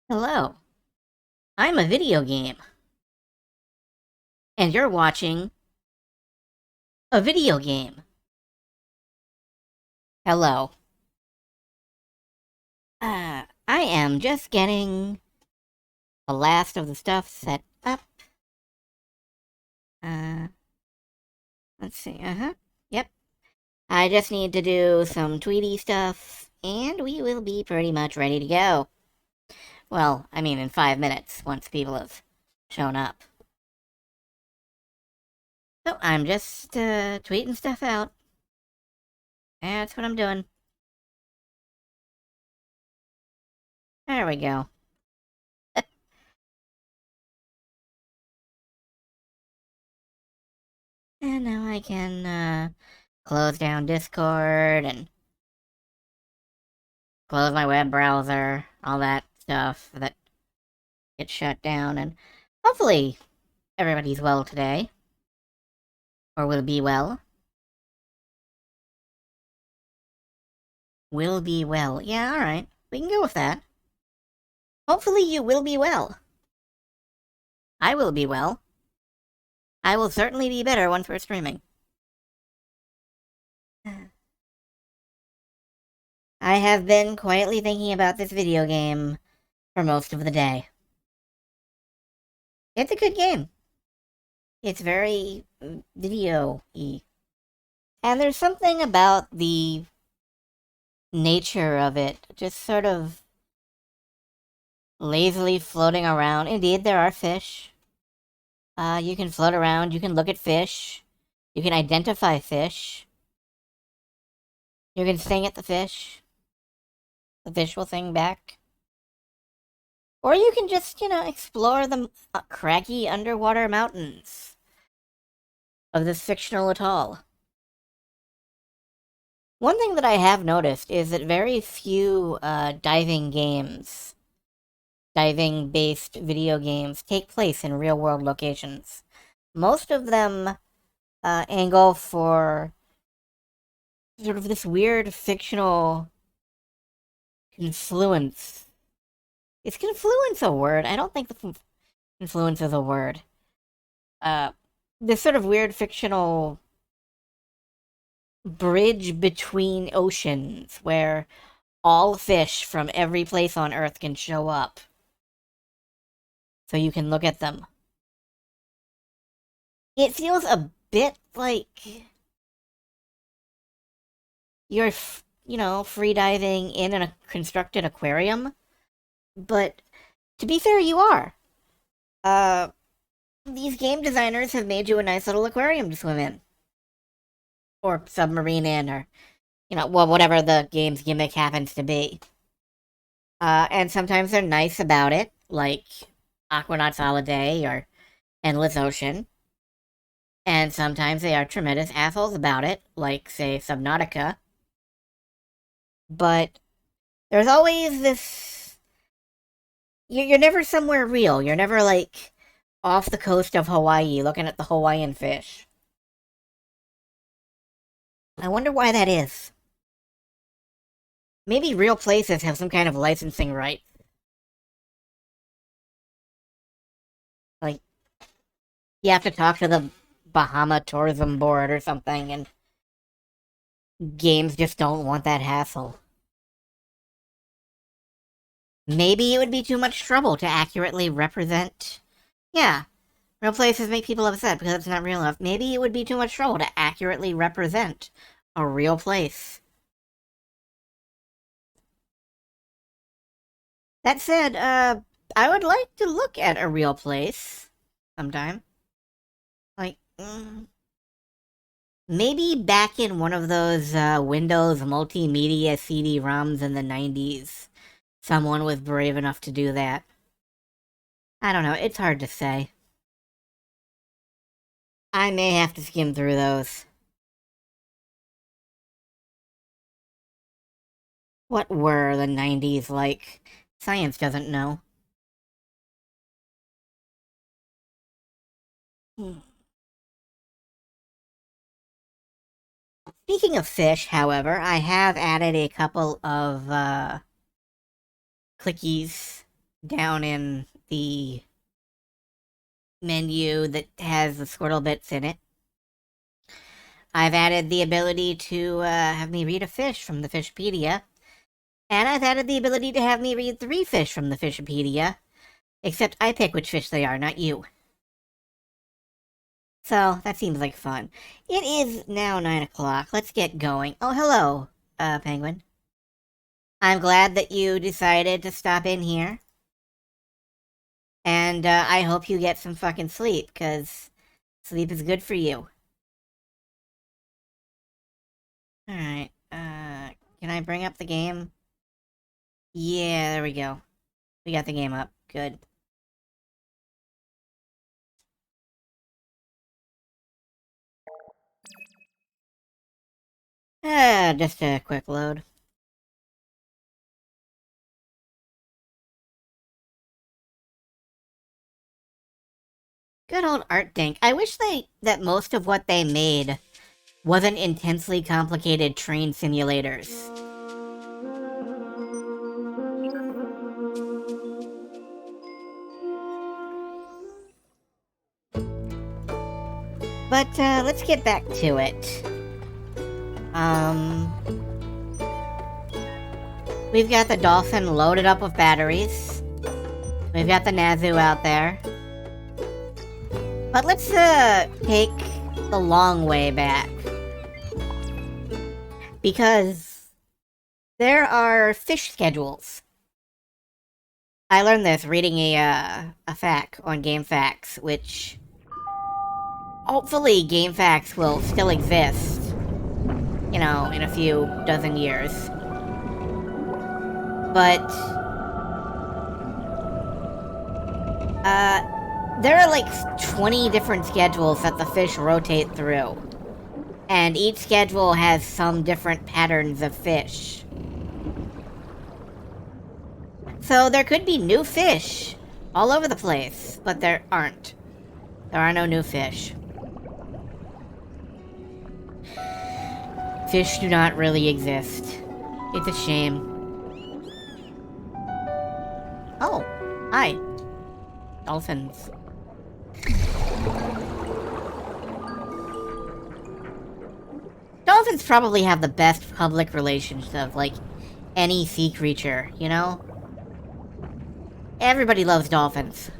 Hello, I'm a video game, and you're watching a video game. Hello. I am just getting the last of the stuff set up. Uh, let's see, yep. I just need to do some Tweety stuff, and we will be pretty much ready to go. Well, I mean in 5 minutes, once people have shown up. So, I'm just, tweeting stuff out. That's what I'm doing. There we go. And now I can, close down Discord and close my web browser, all that stuff that gets shut down, and hopefully everybody's well today. Or will be well. Will be well. Yeah, alright. We can go with that. Hopefully you will be well. I will be well. I will certainly be better once we're streaming. I have been quietly thinking about this video game for most of the day. It's a good game. It's very video-y. And there's something about the nature of it, just sort of lazily floating around. Indeed, there are fish. You can float around, you can look at fish, you can identify fish, you can sing at the fish will sing back. Or you can just, explore the craggy underwater mountains of this fictional atoll. One thing that I have noticed is that very few diving-based video games take place in real-world locations. Most of them angle for sort of this weird fictional confluence. Is confluence a word? I don't think the confluence is a word. This sort of weird fictional bridge between oceans where all fish from every place on Earth can show up. So you can look at them. It feels a bit like you're, free diving in a constructed aquarium. But to be fair, you are. These game designers have made you a nice little aquarium to swim in. Or submarine in, or, whatever the game's gimmick happens to be. And sometimes they're nice about it, like Aquanaut's Holiday or Endless Ocean. And sometimes they are tremendous assholes about it, like, say, Subnautica. But there's always this... You're never somewhere real. You're never, like, off the coast of Hawaii looking at the Hawaiian fish. I wonder why that is. Maybe real places have some kind of licensing right. Like, you have to talk to the Bahama Tourism Board or something, and games just don't want that hassle. Maybe it would be too much trouble to accurately represent... Yeah, real places make people upset because it's not real enough. Maybe it would be too much trouble to accurately represent a real place. That said, I would like to look at a real place sometime. Like, maybe back in one of those Windows multimedia CD-ROMs in the 90s, someone was brave enough to do that. I don't know, it's hard to say. I may have to skim through those. What were the 90s like? Science doesn't know. Speaking of fish, however, I have added a couple of clickies down in the menu that has the Squirtle bits in it. I've added the ability to have me read a fish from the Fishpedia. And I've added the ability to have me read 3 fish from the Fishpedia. Except I pick which fish they are, not you. So, that seems like fun. It is now 9 o'clock. Let's get going. Oh, hello, Penguin. I'm glad that you decided to stop in here. And I hope you get some fucking sleep, because sleep is good for you. Alright, can I bring up the game? Yeah, there we go. We got the game up. Good. Just a quick load. Good old Art Dink. I wish that most of what they made wasn't intensely complicated train simulators. But, let's get back to it. We've got the Dolphin loaded up with batteries. We've got the Nazoo out there. But let's, take the long way back. Because there are fish schedules. I learned this reading a fact on GameFAQs, which hopefully GameFAQs will still exist, you know, in a few dozen years. But there are like 20 different schedules that the fish rotate through. And each schedule has some different patterns of fish. So there could be new fish all over the place, but there aren't. There are no new fish. Fish do not really exist. It's a shame. Oh, hi. Dolphins. Dolphins probably have the best public relations of, like, any sea creature, you know? Everybody loves dolphins.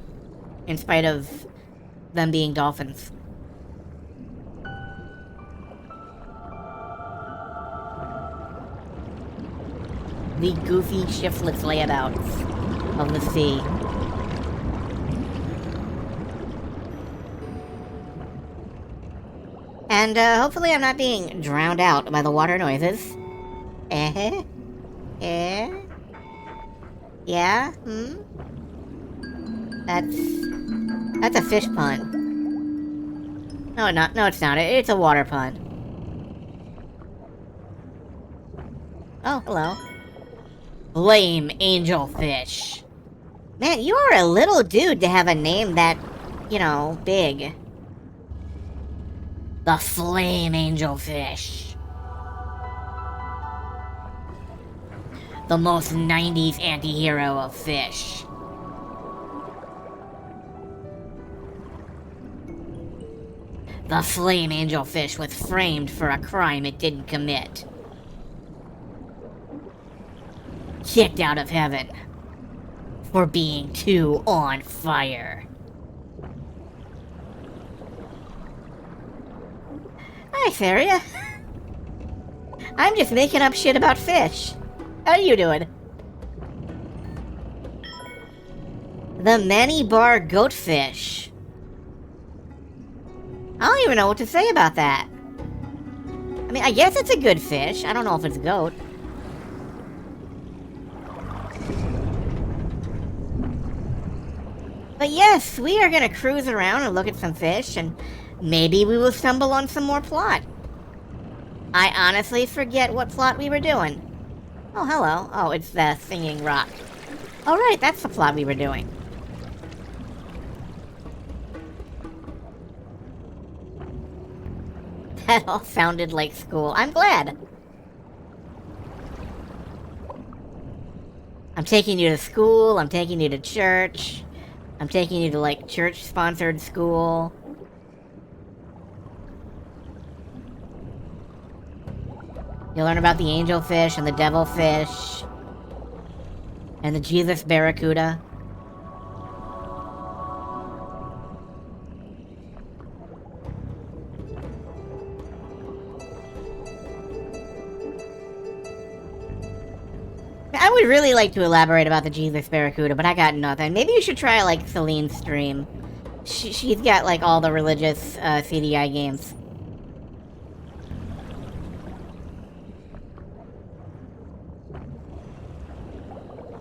In spite of them being dolphins. The goofy, shiftless layabouts of the sea. And, hopefully I'm not being drowned out by the water noises. Eh? Eh? Yeah? Hmm? That's a fish pun. No, it's not. It's a water pun. Oh, hello. Flame angelfish. Man, you are a little dude to have a name that, you know, big. The flame angelfish. The most 90s anti-hero of fish. The flame angelfish was framed for a crime it didn't commit. Kicked out of heaven for being too on fire. Hi, Saria. I'm just making up shit about fish. How you doing? The many-bar goatfish. I don't even know what to say about that. I mean, I guess it's a good fish. I don't know if it's a goat. But yes, we are gonna cruise around and look at some fish, and maybe we will stumble on some more plot. I honestly forget what plot we were doing. Oh, hello. Oh, it's the singing rock. Oh, right, that's the plot we were doing. That all sounded like school. I'm glad. I'm taking you to school, I'm taking you to church, I'm taking you to, like, church-sponsored school. You'll learn about the angelfish and the devilfish. And the Jesus barracuda. I would really like to elaborate about the Jesus barracuda, but I got nothing. Maybe you should try, like, Celine's stream. She's got, like, all the religious CDI games.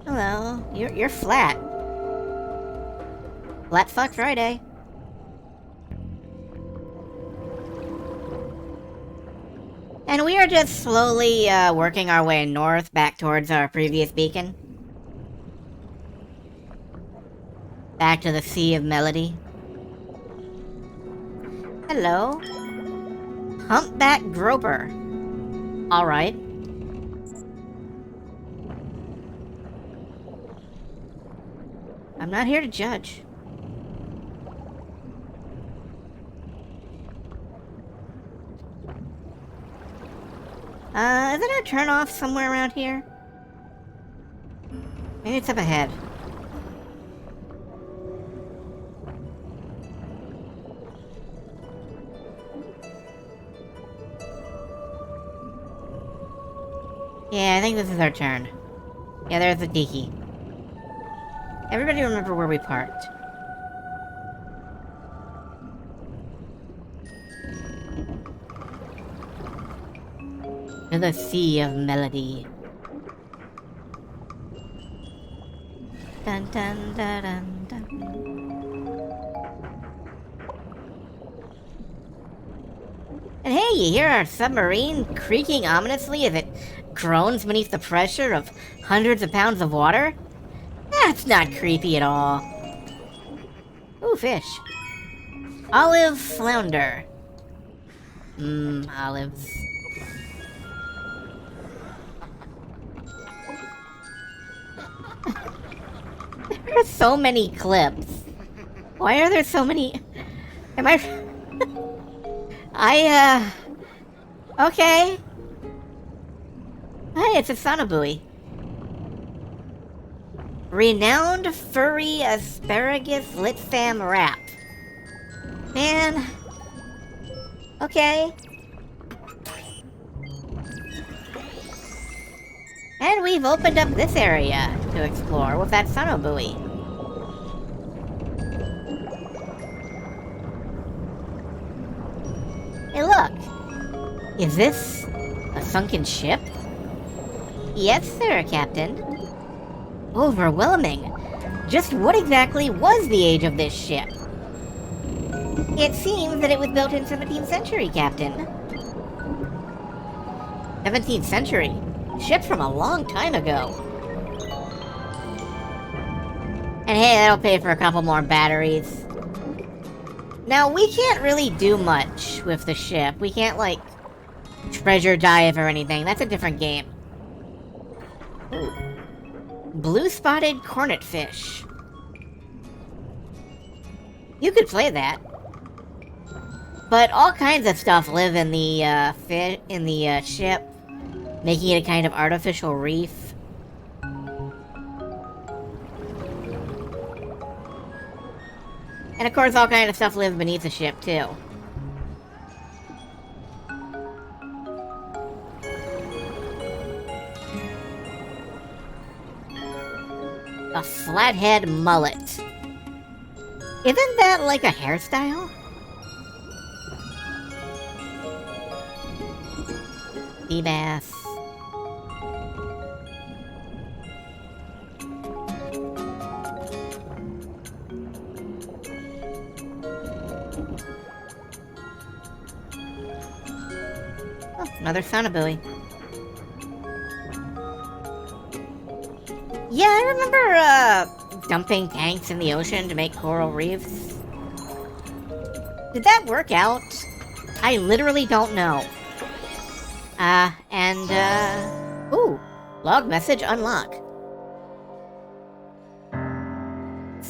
Hello. You're flat. Flat fuck Friday. And we are just slowly working our way north back towards our previous beacon. Back to the Sea of Melody. Hello. Humpback Groper. Alright. I'm not here to judge. Isn't there a turn-off somewhere around here? Maybe it's up ahead. Yeah, I think this is our turn. Yeah, there's the Diki. Everybody remember where we parked. To the Sea of Melody. Dun dun dun dun dun. And hey, you hear our submarine creaking ominously as it groans beneath the pressure of hundreds of pounds of water? That's not creepy at all. Ooh, fish. Olive flounder. Olives. There are so many clips. Why are there so many... Am I... Okay. Hey, it's a sonobui. Renowned furry asparagus lit fam wrap. Man. Okay. And we've opened up this area to explore with that sonobui. Hey, look. Is this a sunken ship? Yes, sir, Captain. Overwhelming. Just what exactly was the age of this ship? It seems that it was built in 17th century, Captain. 17th century? Ship from a long time ago. And hey, that'll pay for a couple more batteries. Now, we can't really do much with the ship. We can't, like, treasure dive or anything. That's a different game. Ooh. Blue-spotted cornet fish. You could play that. But all kinds of stuff live in the ship, making it a kind of artificial reef. And of course, all kinds of stuff lives beneath the ship, too. A flathead mullet. Isn't that like a hairstyle? Sea bass. Oh, another sonobui. Yeah, I remember, dumping tanks in the ocean to make coral reefs. Did that work out? I literally don't know. Ooh, log message unlock.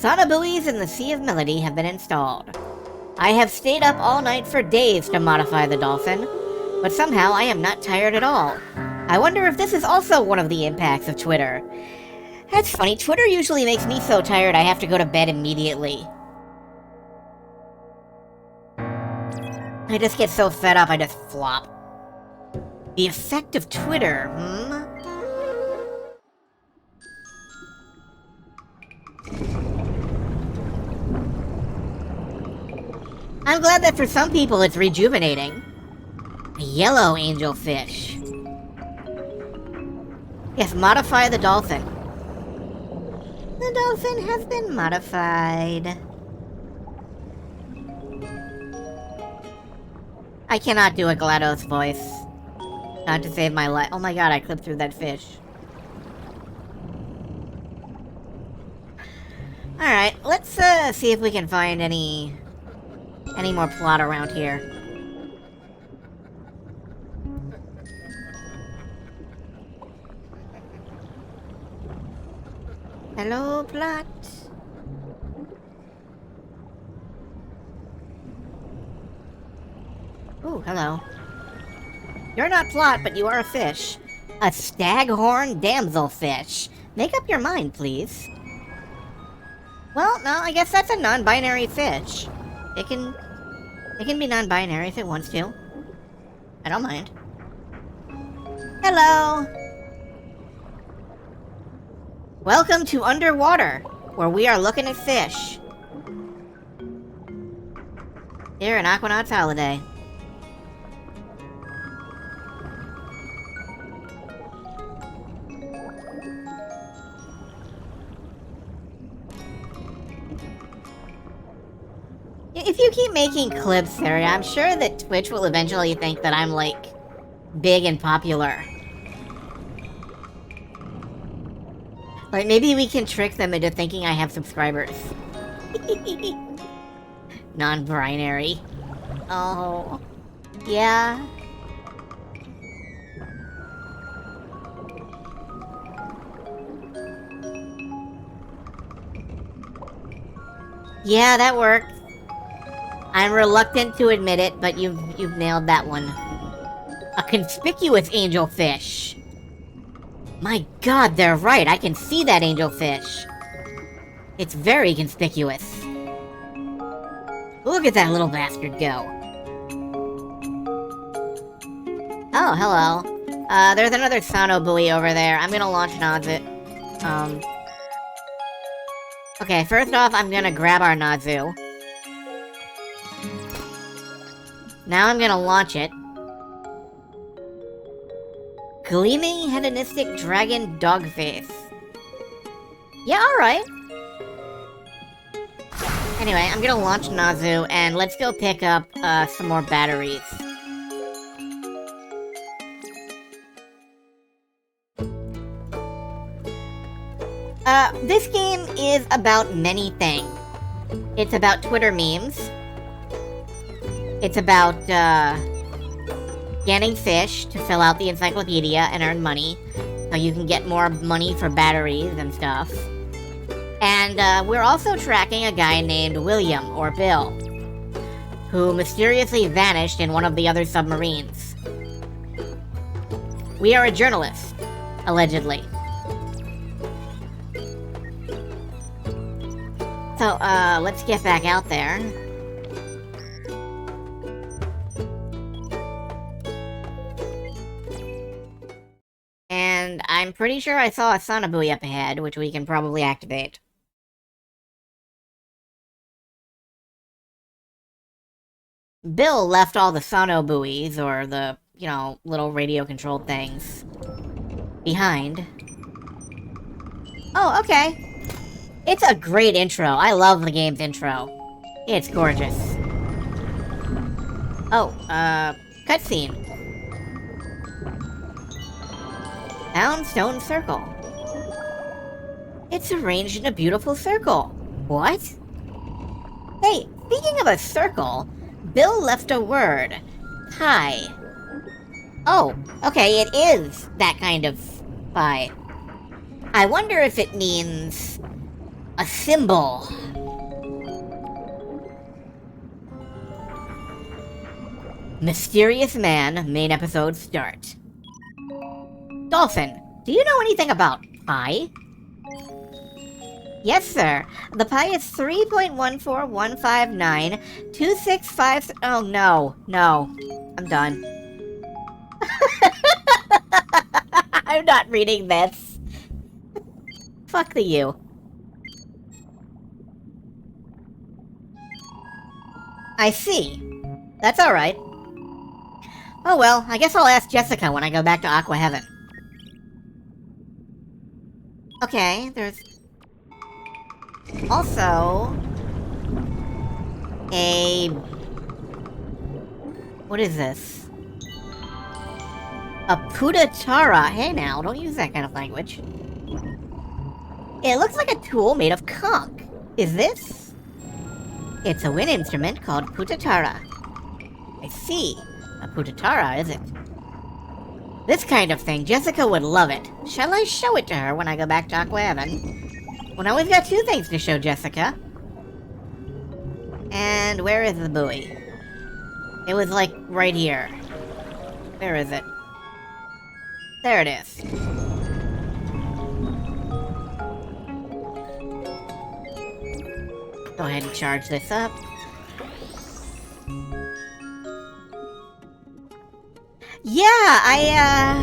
Sonobuoys in the Sea of Melody have been installed. I have stayed up all night for days to modify the dolphin, but somehow I am not tired at all. I wonder if this is also one of the impacts of Twitter. That's funny, Twitter usually makes me so tired I have to go to bed immediately. I just get so fed up, I just flop. The effect of Twitter, I'm glad that for some people it's rejuvenating. A yellow angelfish. Yes, modify the dolphin. The dolphin has been modified. I cannot do a GLaDOS voice. Not to save my life. Oh my god, I clipped through that fish. Alright, let's see if we can find any more plot around here. Hello, plot. Ooh, hello. You're not plot, but you are a fish. A staghorn damselfish. Make up your mind, please. Well, no, I guess that's a non-binary fish. It can be non-binary if it wants to. I don't mind. Hello! Welcome to Underwater, where we are looking at fish. Here in Aquanaut's holiday. If you keep making clips, Sarah, I'm sure that Twitch will eventually think that I'm, like, big and popular. Like, maybe we can trick them into thinking I have subscribers. Non-binary. Oh. Yeah. Yeah, that worked. I'm reluctant to admit it, but you've nailed that one. A conspicuous angelfish. My god, they're right. I can see that angelfish. It's very conspicuous. Look at that little bastard go. Oh, hello. There's another sonobuoy over there. I'm gonna launch Nazu. Okay, first off, I'm gonna grab our Nazu. Now I'm gonna launch it. Gleaming hedonistic dragon dogface. Yeah, alright. Anyway, I'm gonna launch Nazu, and let's go pick up some more batteries. This game is about many things. It's about Twitter memes. It's about, getting fish to fill out the encyclopedia and earn money, so you can get more money for batteries and stuff. And, we're also tracking a guy named William, or Bill, who mysteriously vanished in one of the other submarines. We are a journalist, allegedly. So, let's get back out there. And I'm pretty sure I saw a sonobuoy up ahead, which we can probably activate. Bill left all the sonobuoys, or the, you know, little radio-controlled things, behind. Oh, okay. It's a great intro. I love the game's intro. It's gorgeous. Oh, cutscene. Found stone circle. It's arranged in a beautiful circle. What? Hey, speaking of a circle, Bill left a word. Hi. Oh, okay, it is that kind of pie. I wonder if it means A symbol. Mysterious Man, main episode start. Dolphin, do you know anything about pi? Yes, sir. The pi is 3.14159.265... Oh, no. No. I'm done. I'm not reading this. Fuck the U. I see. That's alright. Oh well, I guess I'll ask Jessica when I go back to Aqua Heaven. Okay, there's... also... a... what is this? A Putatara. Hey now, don't use that kind of language. It looks like a tool made of conch. Is this? It's a wind instrument called Putatara. I see. A Putatara, is it? This kind of thing, Jessica would love it. Shall I show it to her when I go back to Aqua Heaven? Well, now we've got two things to show Jessica. And where is the buoy? It was like right here. Where is it? There it is. Go ahead and charge this up. Yeah,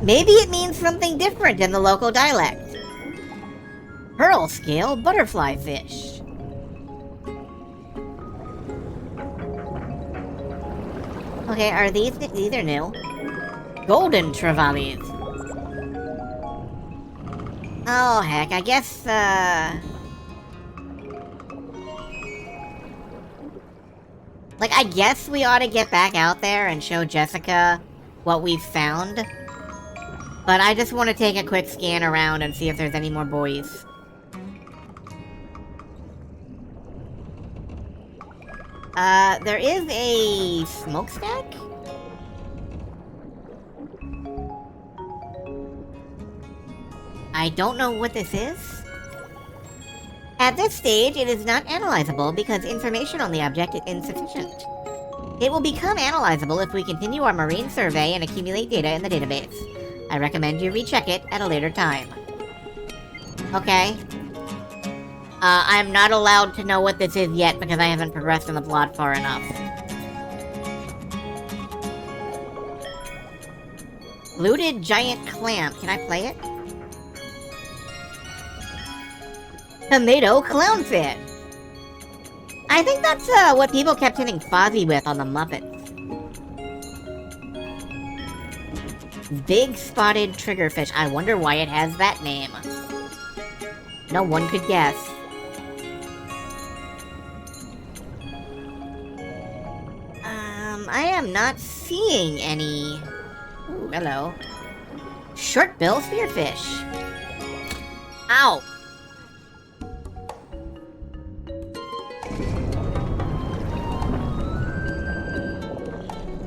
maybe it means something different in the local dialect. Pearl scale butterfly fish. Okay, are these are new? Golden trevallies. Oh heck, I guess, like, I guess we ought to get back out there and show Jessica what we've found. But I just want to take a quick scan around and see if there's any more buoys. There is a smokestack? I don't know what this is. At this stage, it is not analyzable because information on the object is insufficient. It will become analyzable if we continue our marine survey and accumulate data in the database. I recommend you recheck it at a later time. Okay. I'm not allowed to know what this is yet because I haven't progressed in the plot far enough. Looted giant clam. Can I play it? Tomato clownfish! I think that's what people kept hitting Fozzie with on the Muppets. Big spotted triggerfish. I wonder why it has that name. No one could guess. I am not seeing any... Ooh, hello. Short-bill spearfish. Ow!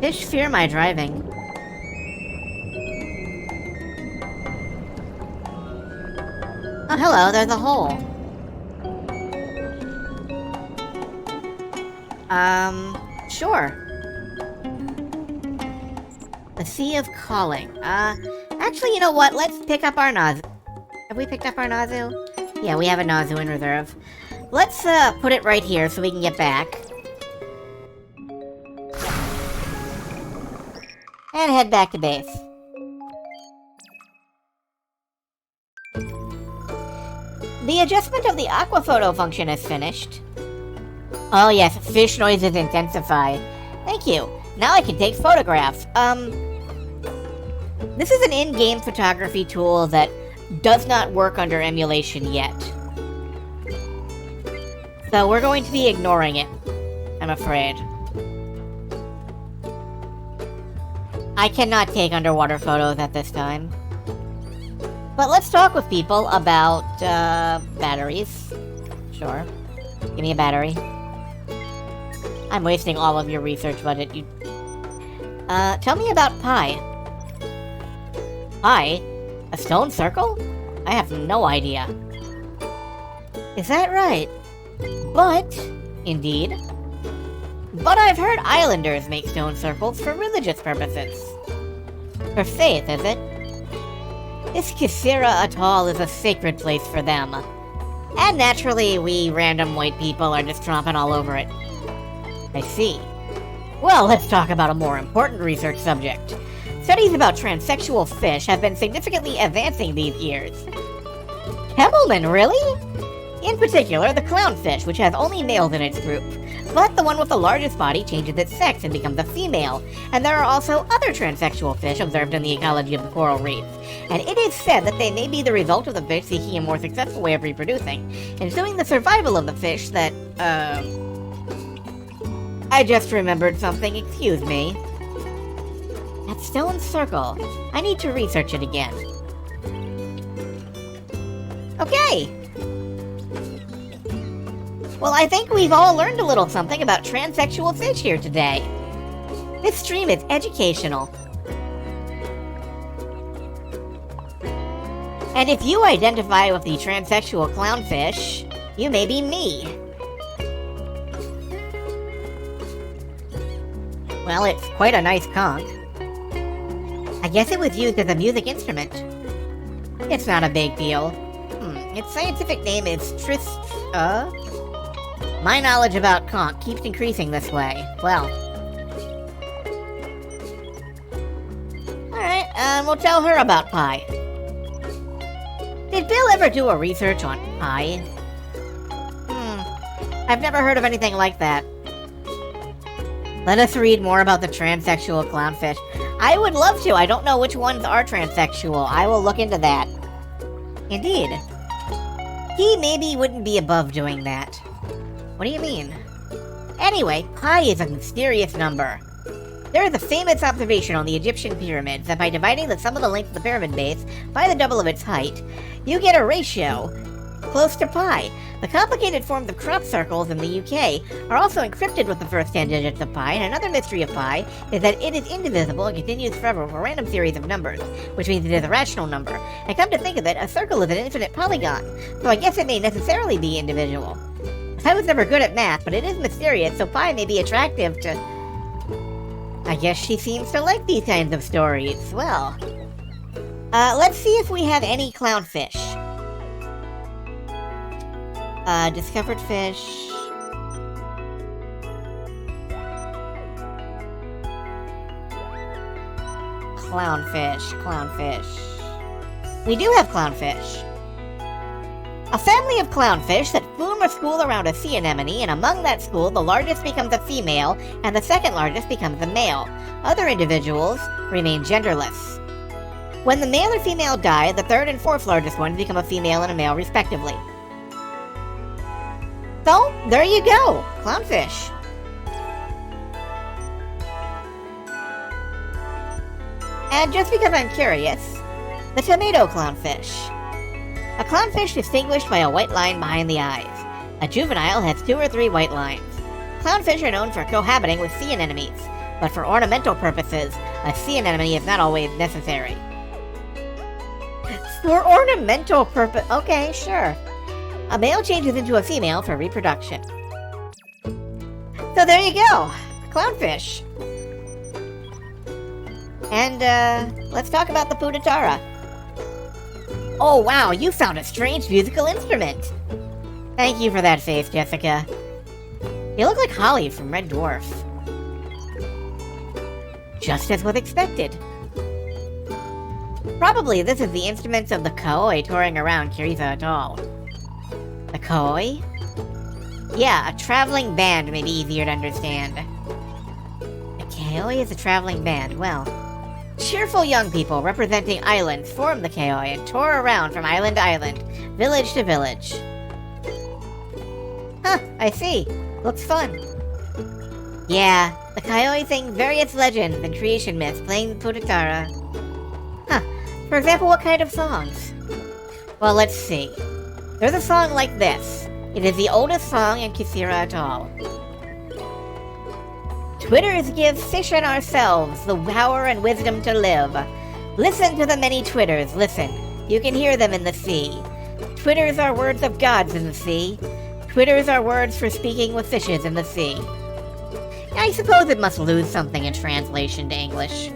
Fish fear my driving. Oh, hello, there's a hole. Sure. The Sea of Calling. Actually, you know what? Let's pick up our Nazu. Have we picked up our Nazu? Yeah, we have a Nazu in reserve. Let's, put it right here so we can get back. And head back to base. The adjustment of the aquaphoto function is finished. Oh yes, fish noises intensify. Thank you. Now I can take photographs. This is an in-game photography tool that does not work under emulation yet. So we're going to be ignoring it, I'm afraid. I cannot take underwater photos at this time. But let's talk with people about, batteries. Sure. Give me a battery. I'm wasting all of your research budget. Tell me about pi. Pi? A stone circle? I have no idea. Is that right? But, indeed. But I've heard islanders make stone circles for religious purposes. For faith, is it? This Kisira Atoll is a sacred place for them. And naturally, we random white people are just tromping all over it. I see. Well, let's talk about a more important research subject. Studies about transsexual fish have been significantly advancing these years. Kemmelman, really? In particular, the clownfish, which has only males in its group. But the one with the largest body changes its sex and becomes a female, and there are also other transsexual fish observed in the ecology of the coral reef. And it is said that they may be the result of the fish seeking a more successful way of reproducing, ensuing the survival of the fish that, I just remembered something, excuse me. That stone circle. I need to research it again. Okay. Well, I think we've all learned a little something about transsexual fish here today. This stream is educational. And if you identify with the transsexual clownfish, you may be me. Well, it's quite a nice conch. I guess it was used as a music instrument. It's not a big deal. Its scientific name is My knowledge about conch keeps increasing this way. Well. Alright, we'll tell her about pie. Did Bill ever do a research on pie? I've never heard of anything like that. Let us read more about the transsexual clownfish. I would love to. I don't know which ones are transsexual. I will look into that. Indeed. He maybe wouldn't be above doing that. What do you mean? Anyway, pi is a mysterious number. There is a famous observation on the Egyptian pyramids that by dividing the sum of the length of the pyramid base by the double of its height, you get a ratio close to pi. The complicated forms of crop circles in the UK are also encrypted with the first 10 digits of pi, and another mystery of pi is that it is indivisible and continues forever with a random series of numbers, which means it is a rational number. And come to think of it, a circle is an infinite polygon, so I guess it may necessarily be indivisible. I was never good at math, but it is mysterious, so pi may be attractive to... I guess she seems to like these kinds of stories. Well, let's see if we have any clownfish. Discovered fish. Clownfish. We do have clownfish. A family of clownfish that form a school around a sea anemone, and among that school, the largest becomes a female, and the second largest becomes a male. Other individuals remain genderless. When the male or female die, the third and fourth largest ones become a female and a male, respectively. So, there you go! Clownfish. And just because I'm curious, the tomato clownfish. A clownfish distinguished by a white line behind the eyes. A juvenile has 2 or 3 white lines. Clownfish are known for cohabiting with sea anemones, but for ornamental purposes, a sea anemone is not always necessary. For ornamental purpose... Okay, sure. A male changes into a female for reproduction. So there you go! Clownfish. And, let's talk about the Putatara. Oh wow, you found a strange musical instrument! Thank you for that face, Jessica. You look like Holly from Red Dwarf. Just as was expected. Probably this is the instruments of the Kaoi touring around Kiriza Atoll. The Kaoi? Yeah, a traveling band may be easier to understand. The Kaoi is a traveling band, well... Cheerful young people representing islands formed the Kaoi and tore around from island to island, village to village. Huh, I see. Looks fun. Yeah, the Kaoi sing various legends and creation myths playing the Putatara. Huh, for example, what kind of songs? Well, let's see. There's a song like this. It is the oldest song in Kisira Atoll. Twitters give fish and ourselves the power and wisdom to live. Listen to the many twitters, listen. You can hear them in the sea. Twitters are words of gods in the sea. Twitters are words for speaking with fishes in the sea. I suppose it must lose something in translation to English.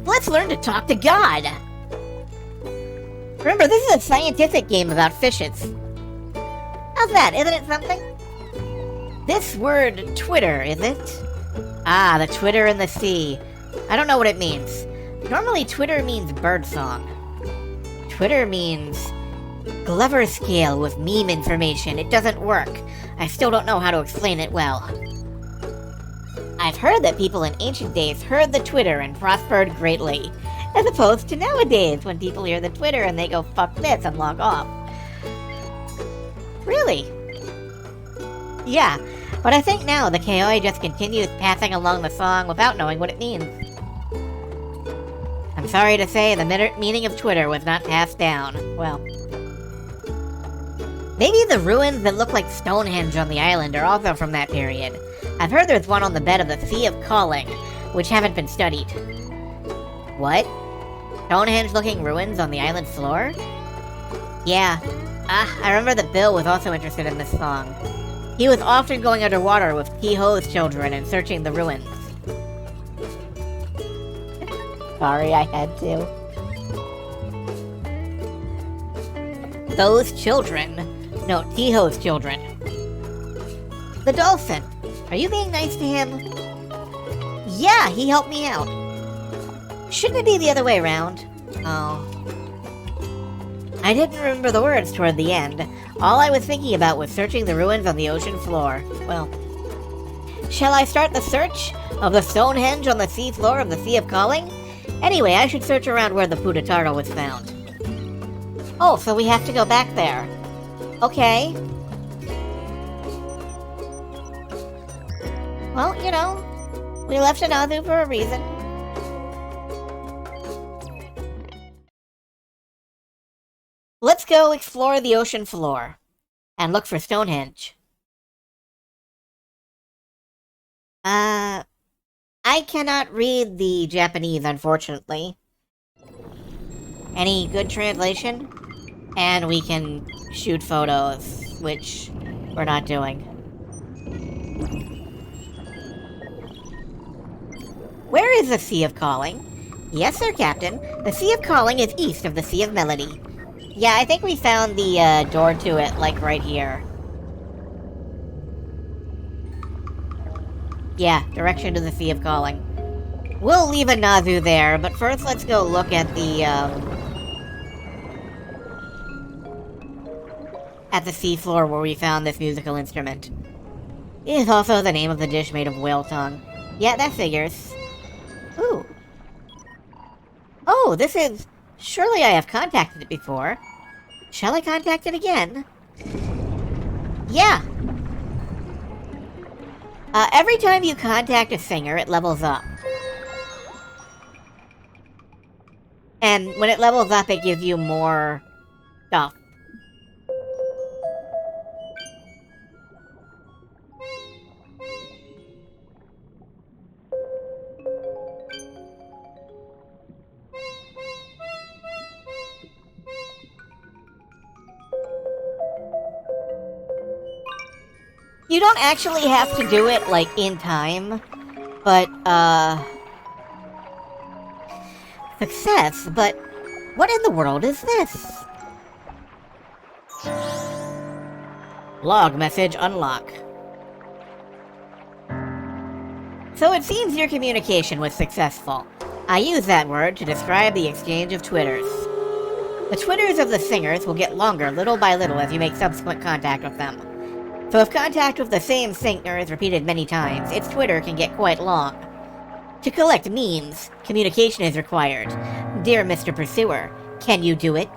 Let's learn to talk to God! Remember, this is a scientific game about fishes. How's that? Isn't it something? This word, Twitter, is it? Ah, the Twitter in the sea. I don't know what it means. Normally, Twitter means birdsong. Twitter means Glover scale with meme information. It doesn't work. I still don't know how to explain it well. I've heard that people in ancient days heard the Twitter and prospered greatly, as opposed to nowadays when people hear the Twitter and they go fuck this and log off. Really? Yeah, but I think now the KOI just continues passing along the song without knowing what it means. I'm sorry to say the meaning of Twitter was not passed down. Well, maybe the ruins that look like Stonehenge on the island are also from that period. I've heard there's one on the bed of the Sea of Calling, which haven't been studied. What? Stonehenge-looking ruins on the island floor? Yeah. I remember that Bill was also interested in this song. He was often going underwater with T-Ho's children and searching the ruins. Sorry, I had to. Those children. No, T-Ho's children. The dolphin. Are you being nice to him? Yeah, he helped me out. Shouldn't it be the other way around? Oh. I didn't remember the words toward the end. All I was thinking about was searching the ruins on the ocean floor. Well, shall I start the search of the Stonehenge on the sea floor of the Sea of Calling? Anyway, I should search around where the Putataro was found. Oh, so we have to go back there. Okay. Well, you know, we left Anazu for a reason. Let's go explore the ocean floor and look for Stonehenge. I cannot read the Japanese, unfortunately. Any good translation? And we can shoot photos, which we're not doing. Where is the Sea of Calling? Yes, sir, Captain. The Sea of Calling is east of the Sea of Melody. Yeah, I think we found the door to it, like, right here. Yeah, direction to the Sea of Calling. We'll leave a Nazu there, but first let's go look at the seafloor where we found this musical instrument. It is also the name of the dish made of whale tongue. Yeah, that figures. Ooh. Oh, this is... Surely I have contacted it before. Shall I contact it again? Yeah. Every time you contact a singer, it levels up. And when it levels up, it gives you more stuff. You don't actually have to do it, like, in time, but, success, but what in the world is this? Log message unlock. So it seems your communication was successful. I use that word to describe the exchange of Twitters. The Twitters of the singers will get longer little by little as you make subsequent contact with them. So if contact with the same singer is repeated many times, its Twitter can get quite long. To collect memes, communication is required. Dear Mr. Pursuer, can you do it?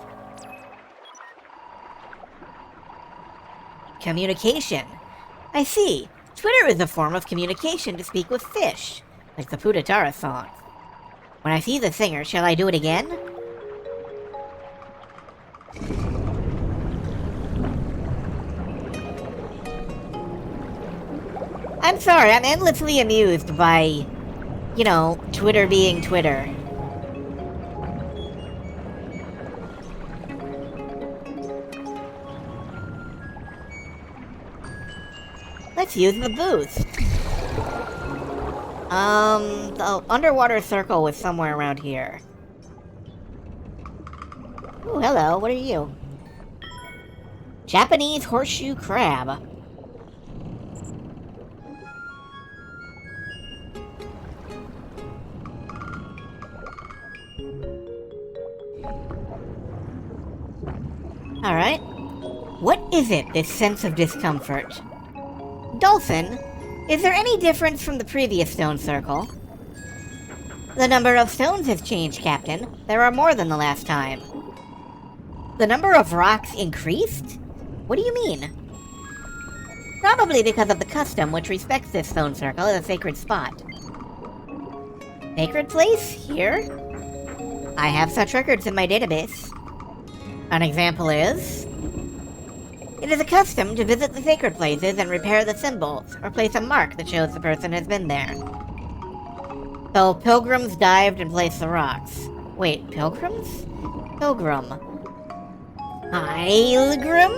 Communication. I see. Twitter is a form of communication to speak with fish, like the Putatara song. When I see the singer, shall I do it again? I'm sorry, I'm endlessly amused by You know, Twitter being Twitter. Let's use the boost. The underwater circle was somewhere around here. Ooh, hello, what are you? Japanese horseshoe crab. Alright. What is it, this sense of discomfort? Dolphin, is there any difference from the previous stone circle? The number of stones has changed, Captain. There are more than the last time. The number of rocks increased? What do you mean? Probably because of the custom which respects this stone circle as a sacred spot. Sacred place? Here? I have such records in my database. An example is... It is a custom to visit the sacred places and repair the symbols, or place a mark that shows the person has been there. So pilgrims dived and placed the rocks. Wait, pilgrims? Pilgrim. Pilgrim?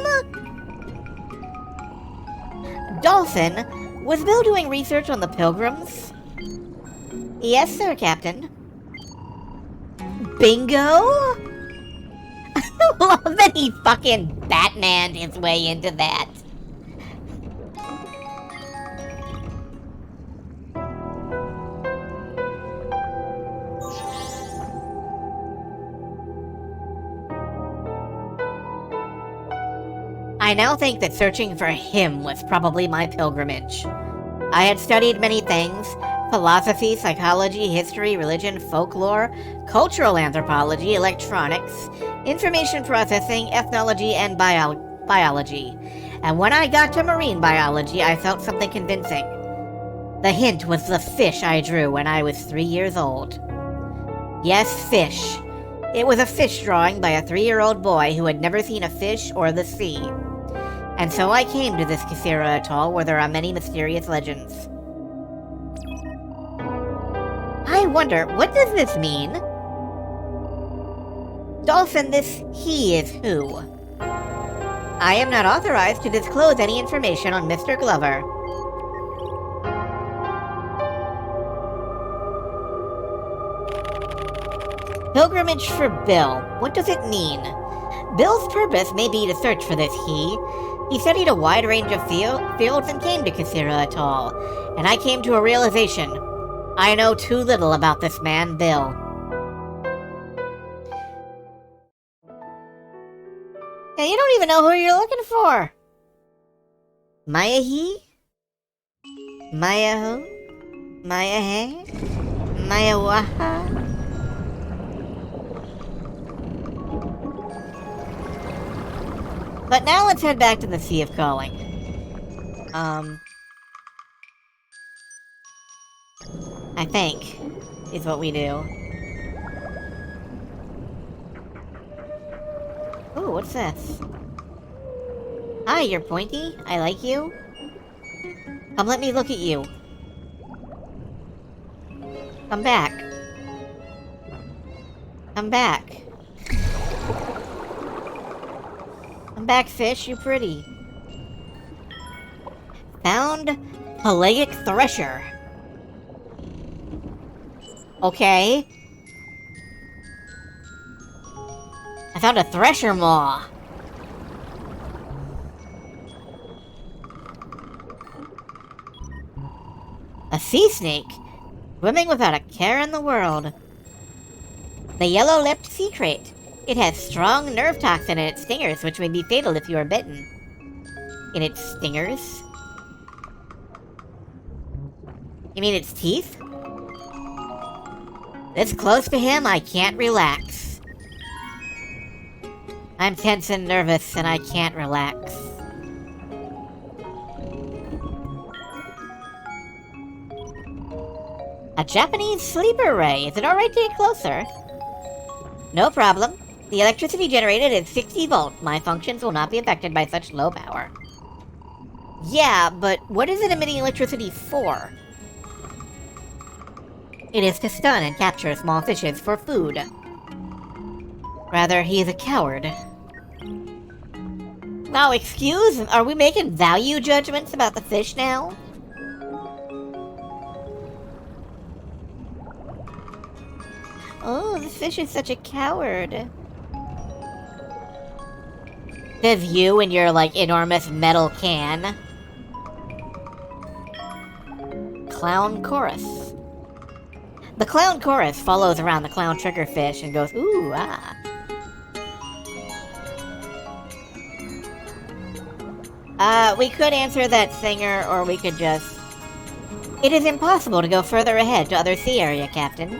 Dolphin, was Bill doing research on the pilgrims? Yes, sir, Captain. Bingo? I love that he fucking Batman'd his way into that. I now think that searching for him was probably my pilgrimage. I had studied many things: philosophy, psychology, history, religion, folklore, cultural anthropology, electronics, information processing, ethnology, and biology. And when I got to marine biology, I felt something convincing. The hint was the fish I drew when I was 3 years old. Yes, fish. It was a fish drawing by a 3-year-old boy who had never seen a fish or the sea. And so I came to this Kasira atoll where there are many mysterious legends. I wonder, what does this mean? Dolphin, this he is who? I am not authorized to disclose any information on Mr. Glover. Pilgrimage for Bill. What does it mean? Bill's purpose may be to search for this he. He studied a wide range of fields and came to Kasira Atoll, and I came to a realization. I know too little about this man, Bill. Yeah, you don't even know who you're looking for. Maya he? Maya who? Maya he? Maya waha? But now let's head back to the Sea of Calling. I think, is what we do. Ooh, what's this? Hi, you're pointy. I like you. Come let me look at you. Come back. Come back. Come back, fish, you pretty. Found pelagic thresher. Okay. I found a thresher maw. A sea snake, swimming without a care in the world. The yellow-lipped sea crate. It has strong nerve toxin in its stingers, which may be fatal if you are bitten. In its stingers? You mean its teeth? This close to him, I can't relax. I'm tense and nervous, and I can't relax. A Japanese sleeper ray. Is it alright to get closer? No problem. The electricity generated is 60 volts. My functions will not be affected by such low power. Yeah, but what is it emitting electricity for? It is to stun and capture small fishes for food. Rather, he is a coward. Now, excuse? Are we making value judgments about the fish now? Oh, this fish is such a coward. Says you and your, like, enormous metal can. Clown Chorus. The Clown Chorus follows around the clown triggerfish and goes, ooh, ah. We could answer that singer, or we could just... It is impossible to go further ahead to other sea area, Captain.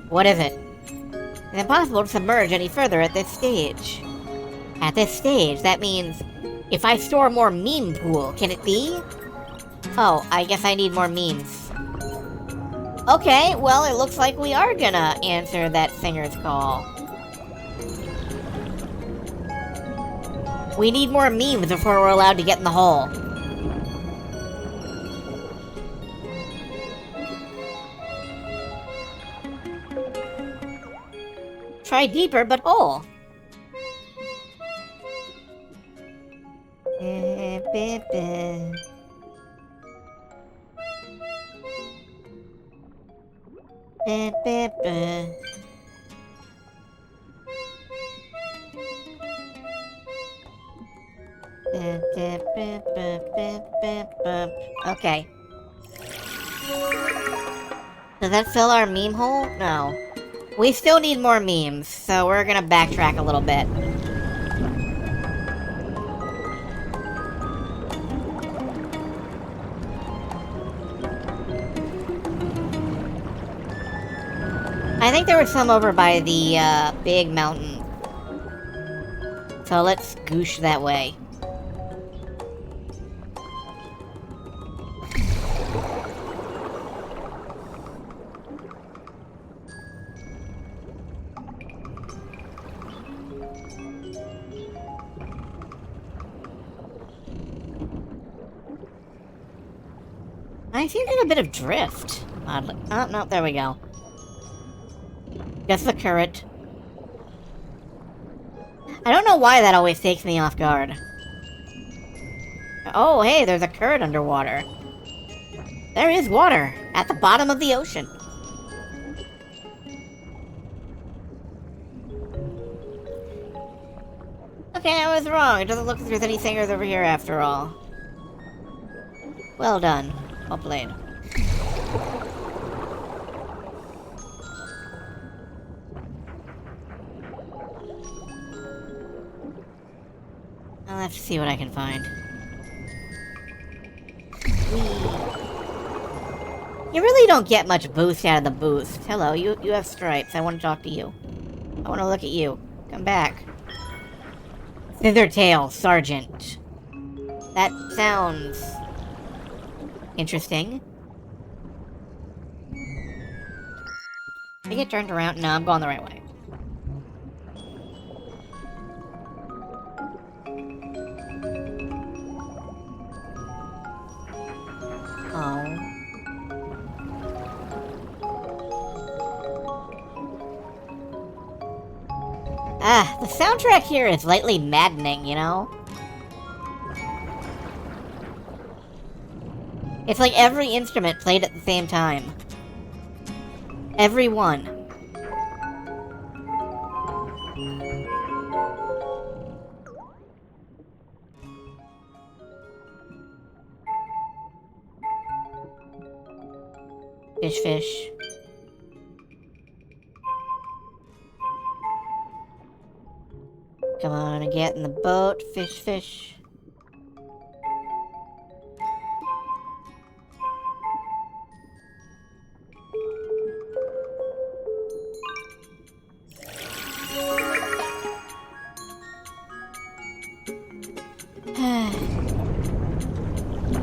What is it? It's impossible to submerge any further at this stage. At this stage, that means... If I store more meme pool, can it be? Oh, I guess I need more memes. Okay, well, it looks like we are gonna answer that singer's call. We need more memes before we're allowed to get in the hole. Try deeper, but hole. Okay. Does that fill our meme hole? No. We still need more memes, so we're gonna backtrack a little bit. I think there was some over by the, big mountain. So let's goosh that way. I seem to have a bit of drift, oddly. Oh, no, there we go. Guess the current. I don't know why that always takes me off guard. Oh, hey, there's a current underwater. There is water at the bottom of the ocean. Okay, I was wrong. It doesn't look like there's any singers over here after all. Well done. Well played. I'll have to see what I can find. You really don't get much boost out of the boost. Hello, you have stripes. I want to talk to you. I want to look at you. Come back. Thithertail, Sergeant. That sounds... interesting. Did I get turned around? No, I'm going the right way. Oh. Ah, the soundtrack here is lightly maddening, you know? It's like every instrument played at the same time. Every one. Fish, fish. Come on, get in the boat. Fish, fish.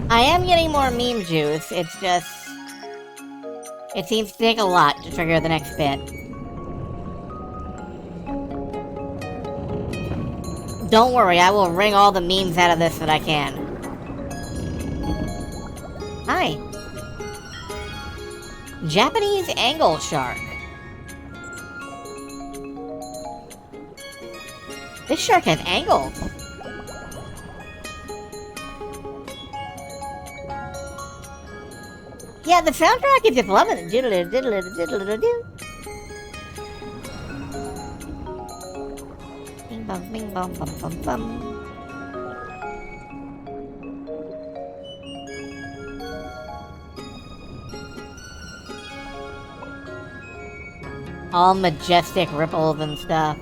I am getting more meme juice, it's just... it seems to take a lot to trigger the next bit. Don't worry, I will wring all the memes out of this that I can. Hi. Japanese angle shark. This shark has angles. Yeah, the soundtrack is just loving it. Diddle diddle diddle diddle. Bing bong bing bong bum bum bum. All majestic ripples and stuff.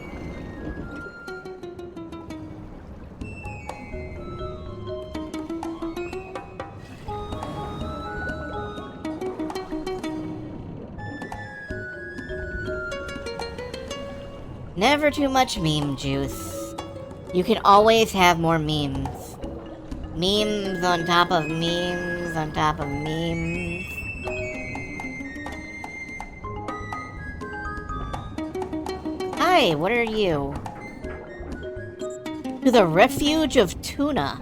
Never too much meme juice. You can always have more memes. Memes on top of memes on top of memes. Hi, what are you? To the refuge of tuna.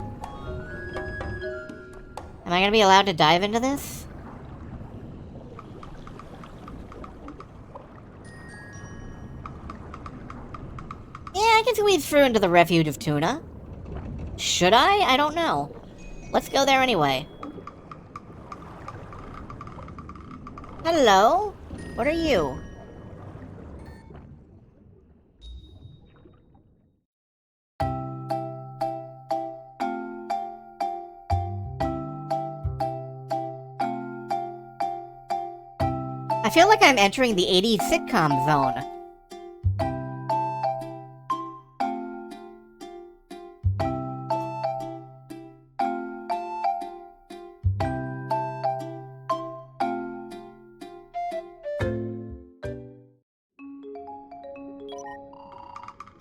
Am I gonna be allowed to dive into this? Yeah, I can squeeze through into the refuge of tuna. Should I? I don't know. Let's go there anyway. Hello? What are you? I feel like I'm entering the 80s sitcom zone.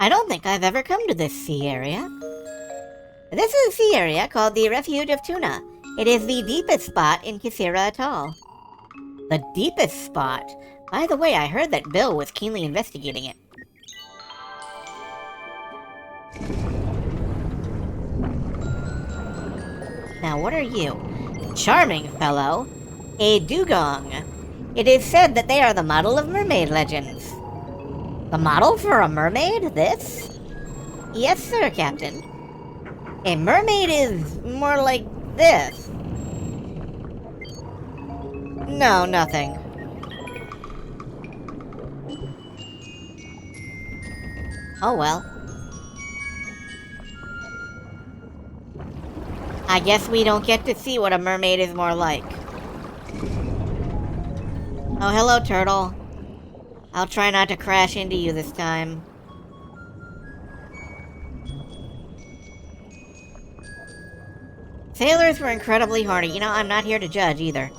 I don't think I've ever come to this sea area. This is a sea area called the Refuge of Tuna. It is the deepest spot in Kisira Atoll. The deepest spot? By the way, I heard that Bill was keenly investigating it. Now, what are you? Charming fellow. A dugong. It is said that they are the model of mermaid legends. The model for a mermaid? This? Yes, sir, Captain. A mermaid is more like this. No, nothing. Oh well. I guess we don't get to see what a mermaid is more like. Oh, hello, turtle. I'll try not to crash into you this time. Sailors were incredibly horny. You know, I'm not here to judge either.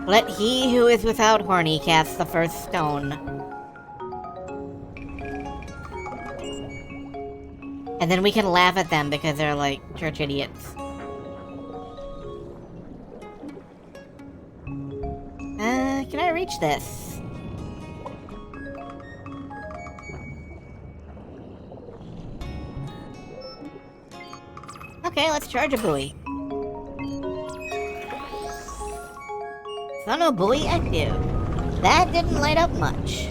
Let he who is without horny cast the first stone. And then we can laugh at them because they're like church idiots. Can I reach this? Okay, let's charge a buoy. Sono buoy active. That didn't light up much.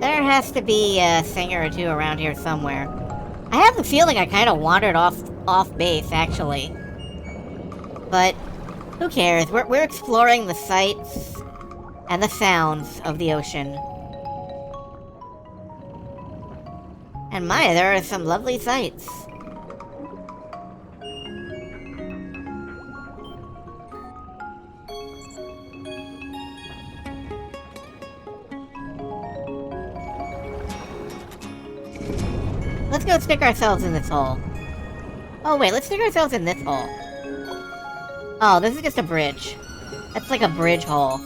There has to be a singer or two around here somewhere. I have the feeling I kind of wandered off base, actually. But who cares? We're exploring the sights and the sounds of the ocean. And my, there are some lovely sights. Let's go stick ourselves in this hole. Oh wait, let's stick ourselves in this hole. Oh, this is just a bridge. That's like a bridge hole.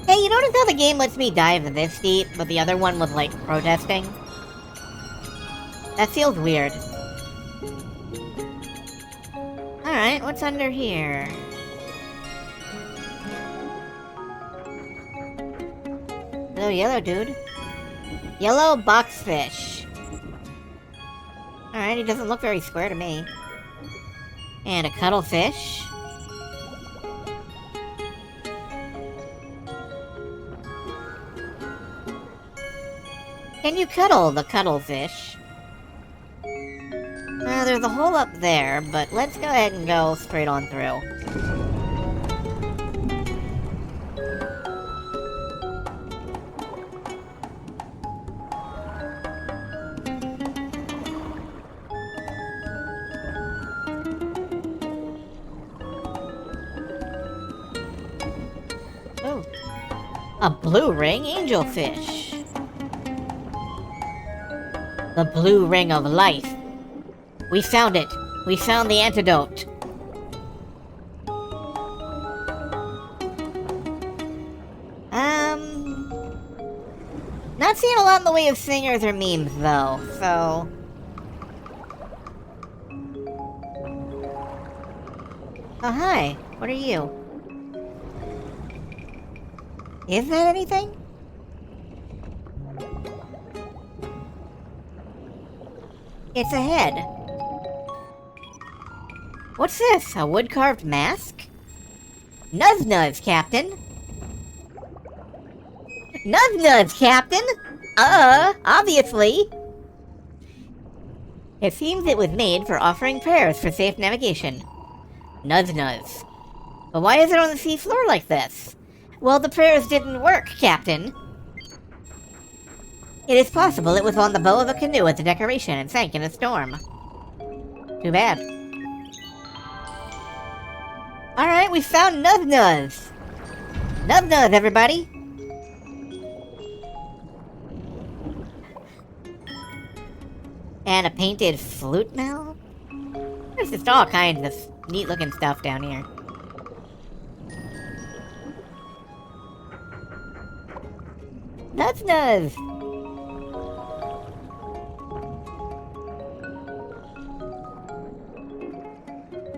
Hey, you notice how the game lets me dive this deep, but the other one was, like, protesting? That feels weird. Alright, what's under here? Hello, yellow dude. Yellow boxfish. Alright, he doesn't look very square to me. And a cuttlefish. Can you cuddle the cuttlefish? There's a hole up there, but let's go ahead and go straight on through. Oh. A blue ring angelfish. The blue ring of life. We found it. We found the antidote. Not seeing a lot in the way of singers or memes, though, so... Oh, hi. What are you? Is that anything? It's a head. What's this? A wood-carved mask? Nuz-nuz, Captain! Nuz-nuz, Captain! Obviously! It seems it was made for offering prayers for safe navigation. Nuz-nuz. But why is it on the sea floor like this? Well, the prayers didn't work, Captain. It is possible it was on the bow of a canoe as a decoration and sank in a storm. Too bad. Alright, we found Nuz-nuz! Nuz-nuz, everybody! And a painted flute mouth? There's just all kinds of neat-looking stuff down here. Nuz-nuz!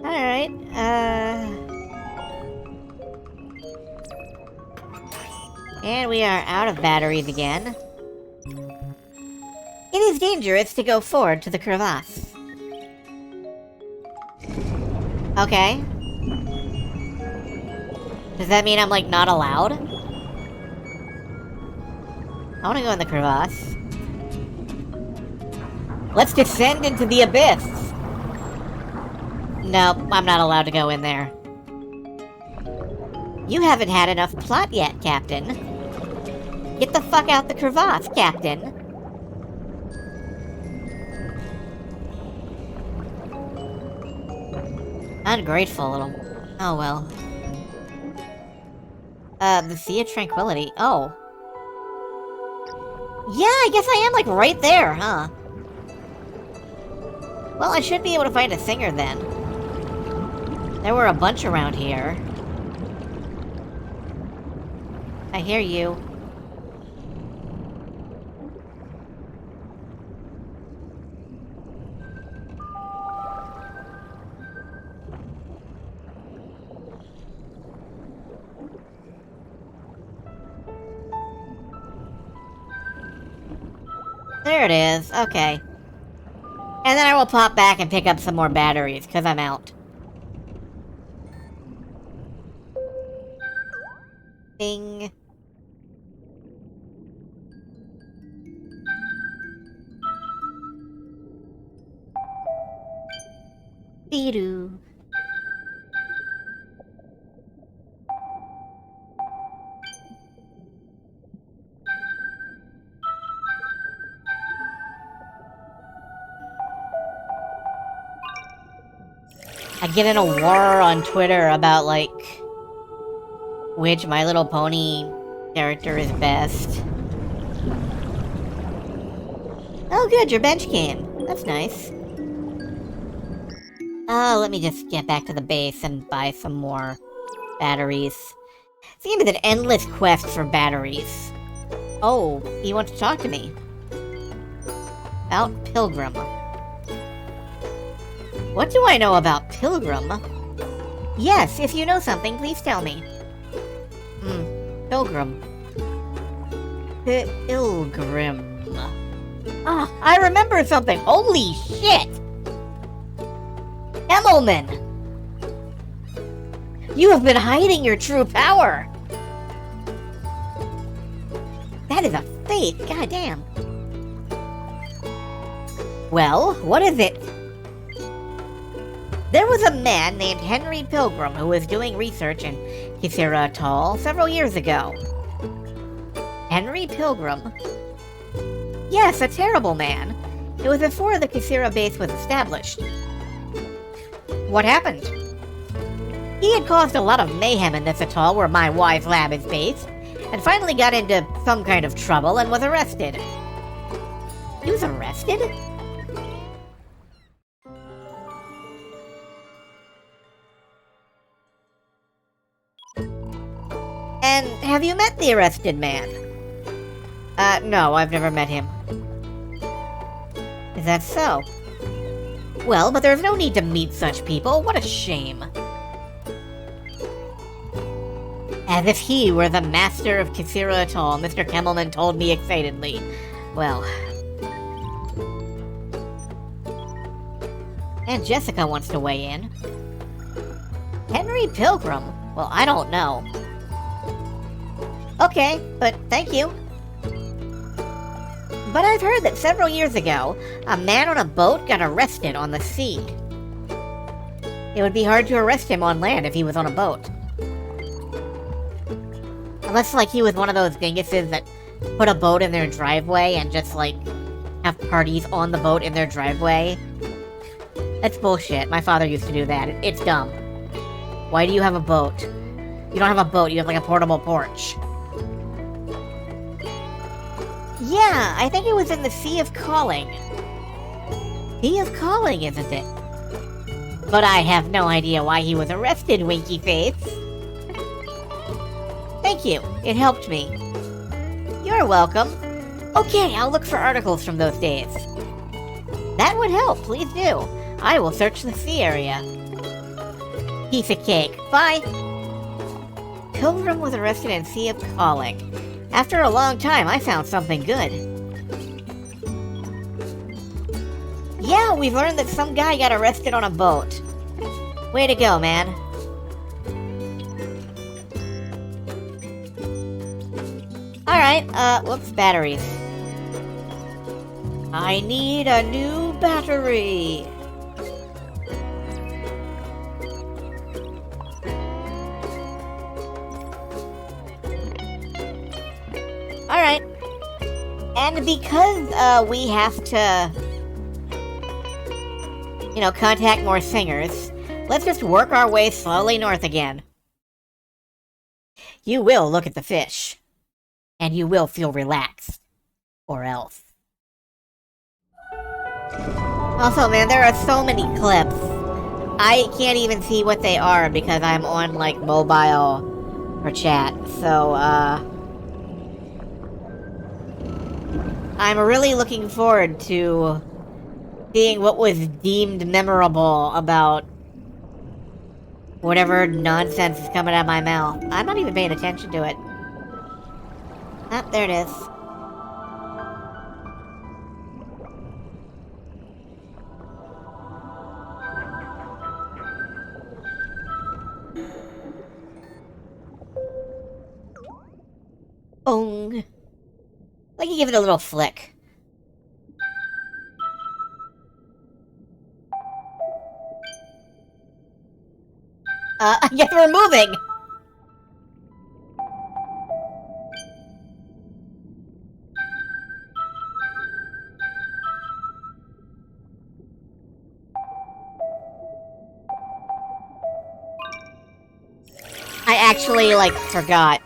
Alright, and we are out of batteries again. It is dangerous to go forward to the crevasse. Okay. Does that mean I'm, like, not allowed? I wanna go in the crevasse. Let's descend into the abyss! Nope, I'm not allowed to go in there. You haven't had enough plot yet, Captain. Get the fuck out the crevasse, Captain. Ungrateful little... Oh, well. The Sea of Tranquility. Oh. Yeah, I guess I am, like, right there, huh? Well, I should be able to find a singer, then. There were a bunch around here. I hear you. There it is, okay. And then I will pop back and pick up some more batteries, because I'm out. Bing. Dee-doo. I get in a war on Twitter about, like, which My Little Pony character is best. Oh good, your bench came. That's nice. Oh, let me just get back to the base and buy some more batteries. Seems an endless quest for batteries. Oh, he wants to talk to me. About Pilgrim. What do I know about Pilgrim? Yes, if you know something, please tell me. Pilgrim. Pilgrim. Ah, I remember something! Holy shit! Emmelman! You have been hiding your true power! That is a faith, goddamn. Well, what is it? There was a man named Henry Pilgrim who was doing research in Kisira Atoll several years ago. Henry Pilgrim? Yes, a terrible man. It was before the Kisira base was established. What happened? He had caused a lot of mayhem in this atoll where my wife's lab is based, and finally got into some kind of trouble and was arrested. He was arrested? And have you met the arrested man? No, I've never met him. Is that so? Well, but there's no need to meet such people. What a shame. As if he were the master of Kisira Atoll, Mr. Kemmelman told me excitedly. Well... And Jessica wants to weigh in. Henry Pilgrim? Well, I don't know. Okay, but thank you. But I've heard that several years ago, a man on a boat got arrested on the sea. It would be hard to arrest him on land if he was on a boat. Unless, like, he was one of those dinguses that put a boat in their driveway and just, like, have parties on the boat in their driveway. That's bullshit. My father used to do that. It's dumb. Why do you have a boat? You don't have a boat, you have, like, a portable porch. Yeah, I think it was in the Sea of Calling. Sea of Calling, isn't it? But I have no idea why he was arrested, Winky Face. Thank you, it helped me. You're welcome. Okay, I'll look for articles from those days. That would help, please do. I will search the sea area. Piece of cake. Bye. Pilgrim was arrested in Sea of Calling. After a long time, I found something good. Yeah, we've learned that some guy got arrested on a boat. Way to go, man. Alright, whoops, batteries. I need a new battery. Alright. And because, we have to, you know, contact more singers, let's just work our way slowly north again. You will look at the fish. And you will feel relaxed. Or else. Also, man, there are so many clips. I can't even see what they are because I'm on, like, mobile or chat. So, I'm really looking forward to seeing what was deemed memorable about whatever nonsense is coming out of my mouth. I'm not even paying attention to it. Ah, there it is. Bong. Like you give it a little flick. I guess we're moving! I actually, like, forgot.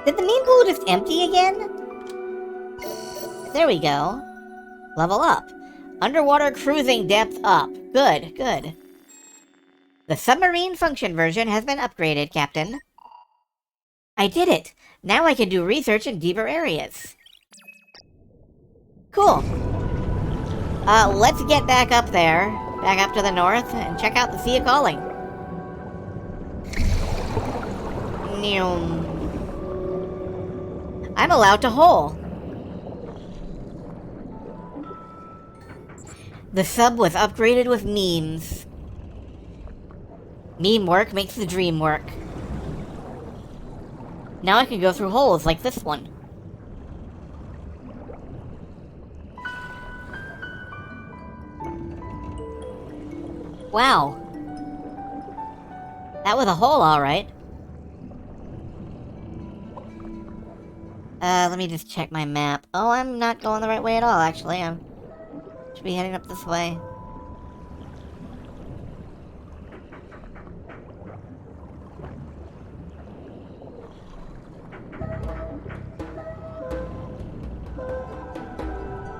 Did the meme pool just empty again? There we go. Level up. Underwater cruising depth up. Good, good. The submarine function version has been upgraded, Captain. I did it! Now I can do research in deeper areas. Cool. Let's get back up there. Back up to the north and check out the Sea of Calling. I'm allowed to hole. The sub was upgraded with memes. Meme work makes the dream work. Now I can go through holes like this one. Wow. That was a hole, alright. Let me just check my map. Oh, I'm not going the right way at all, actually. I should be heading up this way.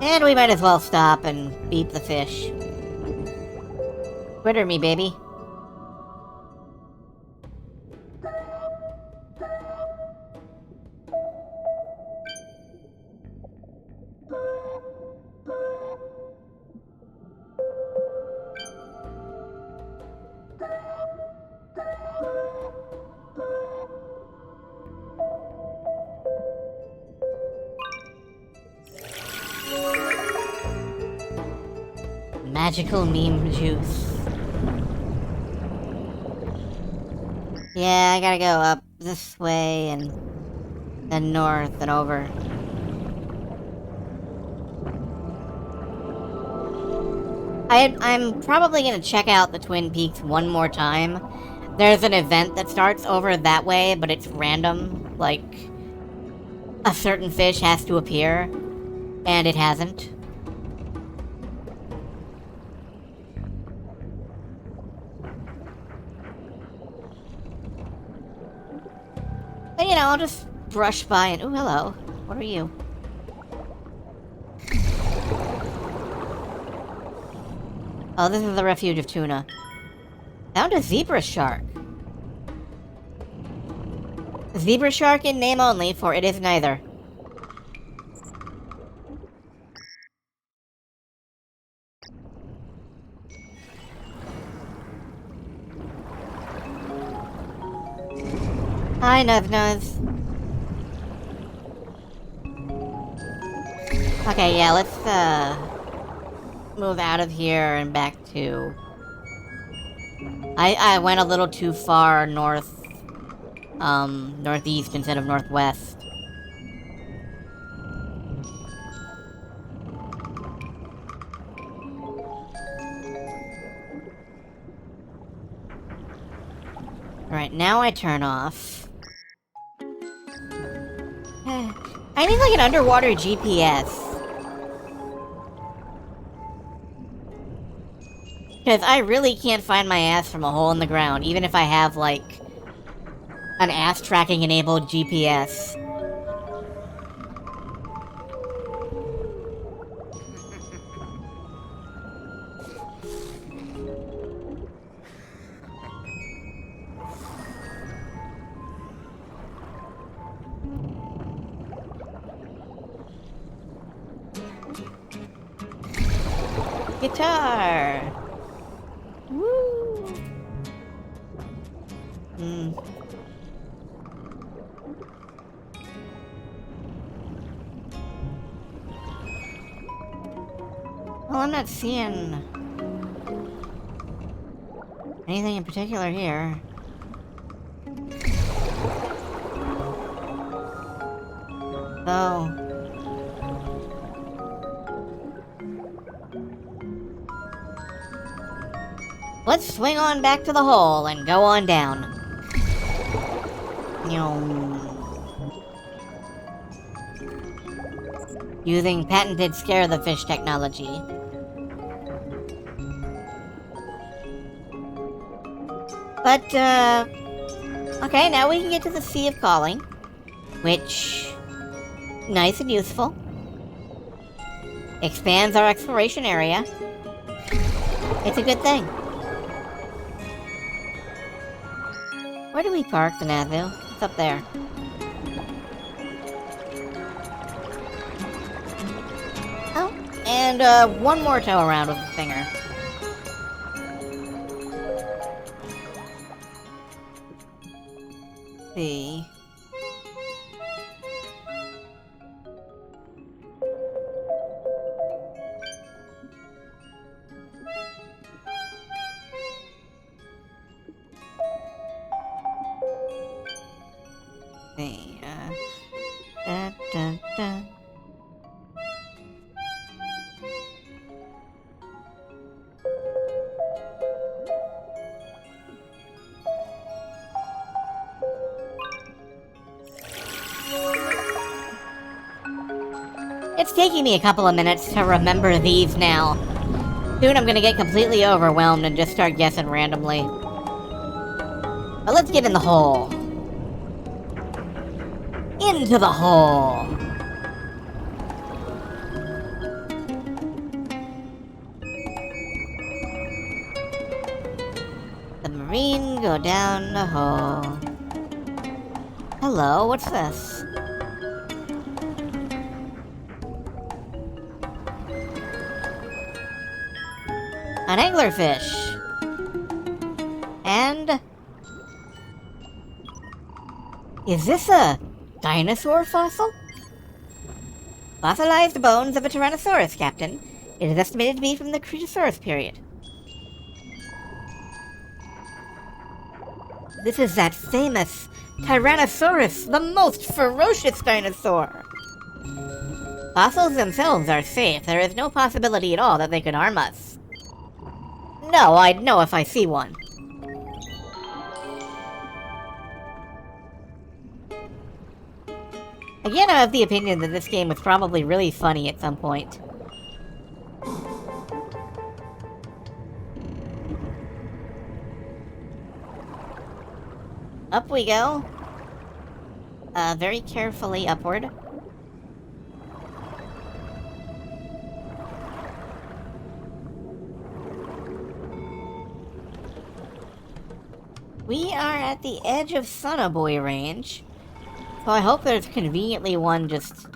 And we might as well stop and beep the fish. Critter me, baby. Magical meme juice. Yeah, I gotta go up this way and then north and over. I'm probably gonna check out the Twin Peaks one more time. There's an event that starts over that way, but it's random. Like, a certain fish has to appear, and it hasn't. But, you know, I'll just brush by and... Ooh, hello. What are you? Oh, this is the refuge of tuna. Found a zebra shark. Zebra shark in name only, for it is neither. Hi, Nuz. Okay, yeah, let's, move out of here and back to... I went a little too far north, northeast instead of northwest. Alright, now I turn off. I need like an underwater GPS. Because I really can't find my ass from a hole in the ground, even if I have, like, an ass tracking enabled GPS. Guitar! Woo! Well, I'm not seeing anything in particular here. So... let's swing on back to the hole and go on down. Using patented scare the fish technology. But, okay, now we can get to the Sea of Calling, which, nice and useful. Expands our exploration area. It's a good thing. Where do we park the Navu? It's up there. Oh, and one more tow around with the finger. see. See, da, da, da. It's taking me a couple of minutes to remember these now. Soon I'm gonna get completely overwhelmed and just start guessing randomly. But let's get in the hole. Into the hole! The marine go down the hole. Hello, what's this? An anglerfish. And... is this a dinosaur fossil? Fossilized bones of a Tyrannosaurus, Captain. It is estimated to be from the Cretaceous period. This is that famous Tyrannosaurus, the most ferocious dinosaur! Fossils themselves are safe. There is no possibility at all that they could harm us. No, I'd know if I see one. Again, I'm of the opinion that this game was probably really funny at some point. Up we go. Very carefully upward. We are at the edge of Sonobuoy Range. So I hope there's conveniently one just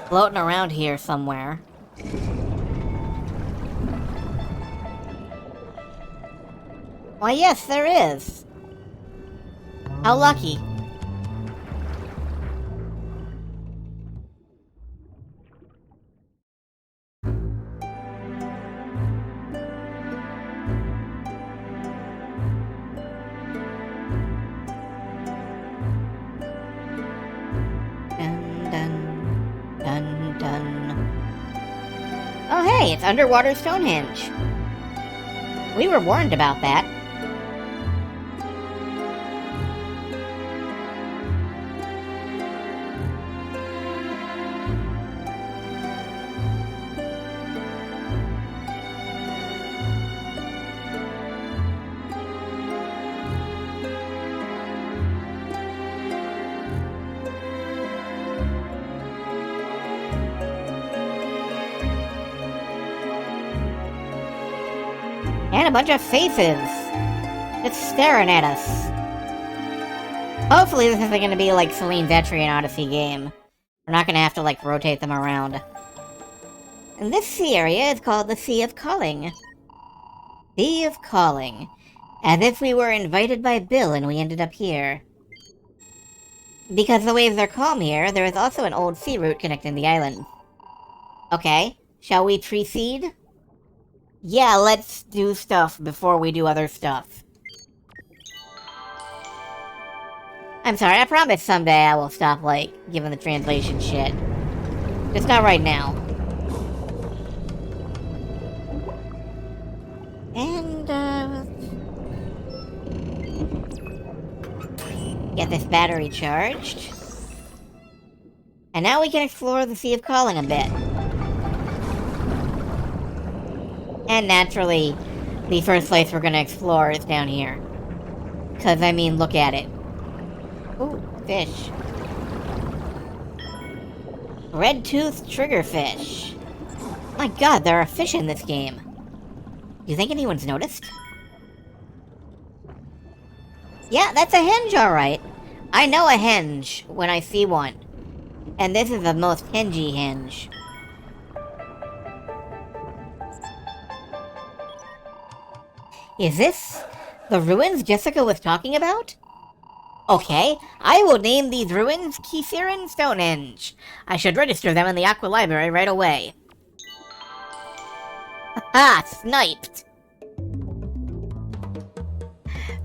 floating around here somewhere. Why, yes, there is. How lucky. Oh hey, it's underwater Stonehenge. We were warned about that. And a bunch of faces just staring at us. Hopefully this isn't going to be like Celine's Etrian Odyssey game. We're not going to have to like rotate them around. And this sea area is called the Sea of Calling. Sea of Calling. As if we were invited by Bill and we ended up here. Because the waves are calm here, there is also an old sea route connecting the island. Okay, shall we tree seed? Yeah, let's do stuff before we do other stuff. I'm sorry, I promise someday I will stop, like, giving the translation shit. Just not right now. And, get this battery charged. And now we can explore the Sea of Calling a bit. And naturally, the first place we're gonna explore is down here. 'Cause, I mean, look at it. Ooh, fish. Red-toothed triggerfish. My god, there are fish in this game. You think anyone's noticed? Yeah, that's a henge, alright. I know a henge when I see one. And this is the most hengy henge. Is this the ruins Jessica was talking about? Okay, I will name these ruins Keisirin Stonehenge. I should register them in the Aqua Library right away. Ha! Sniped!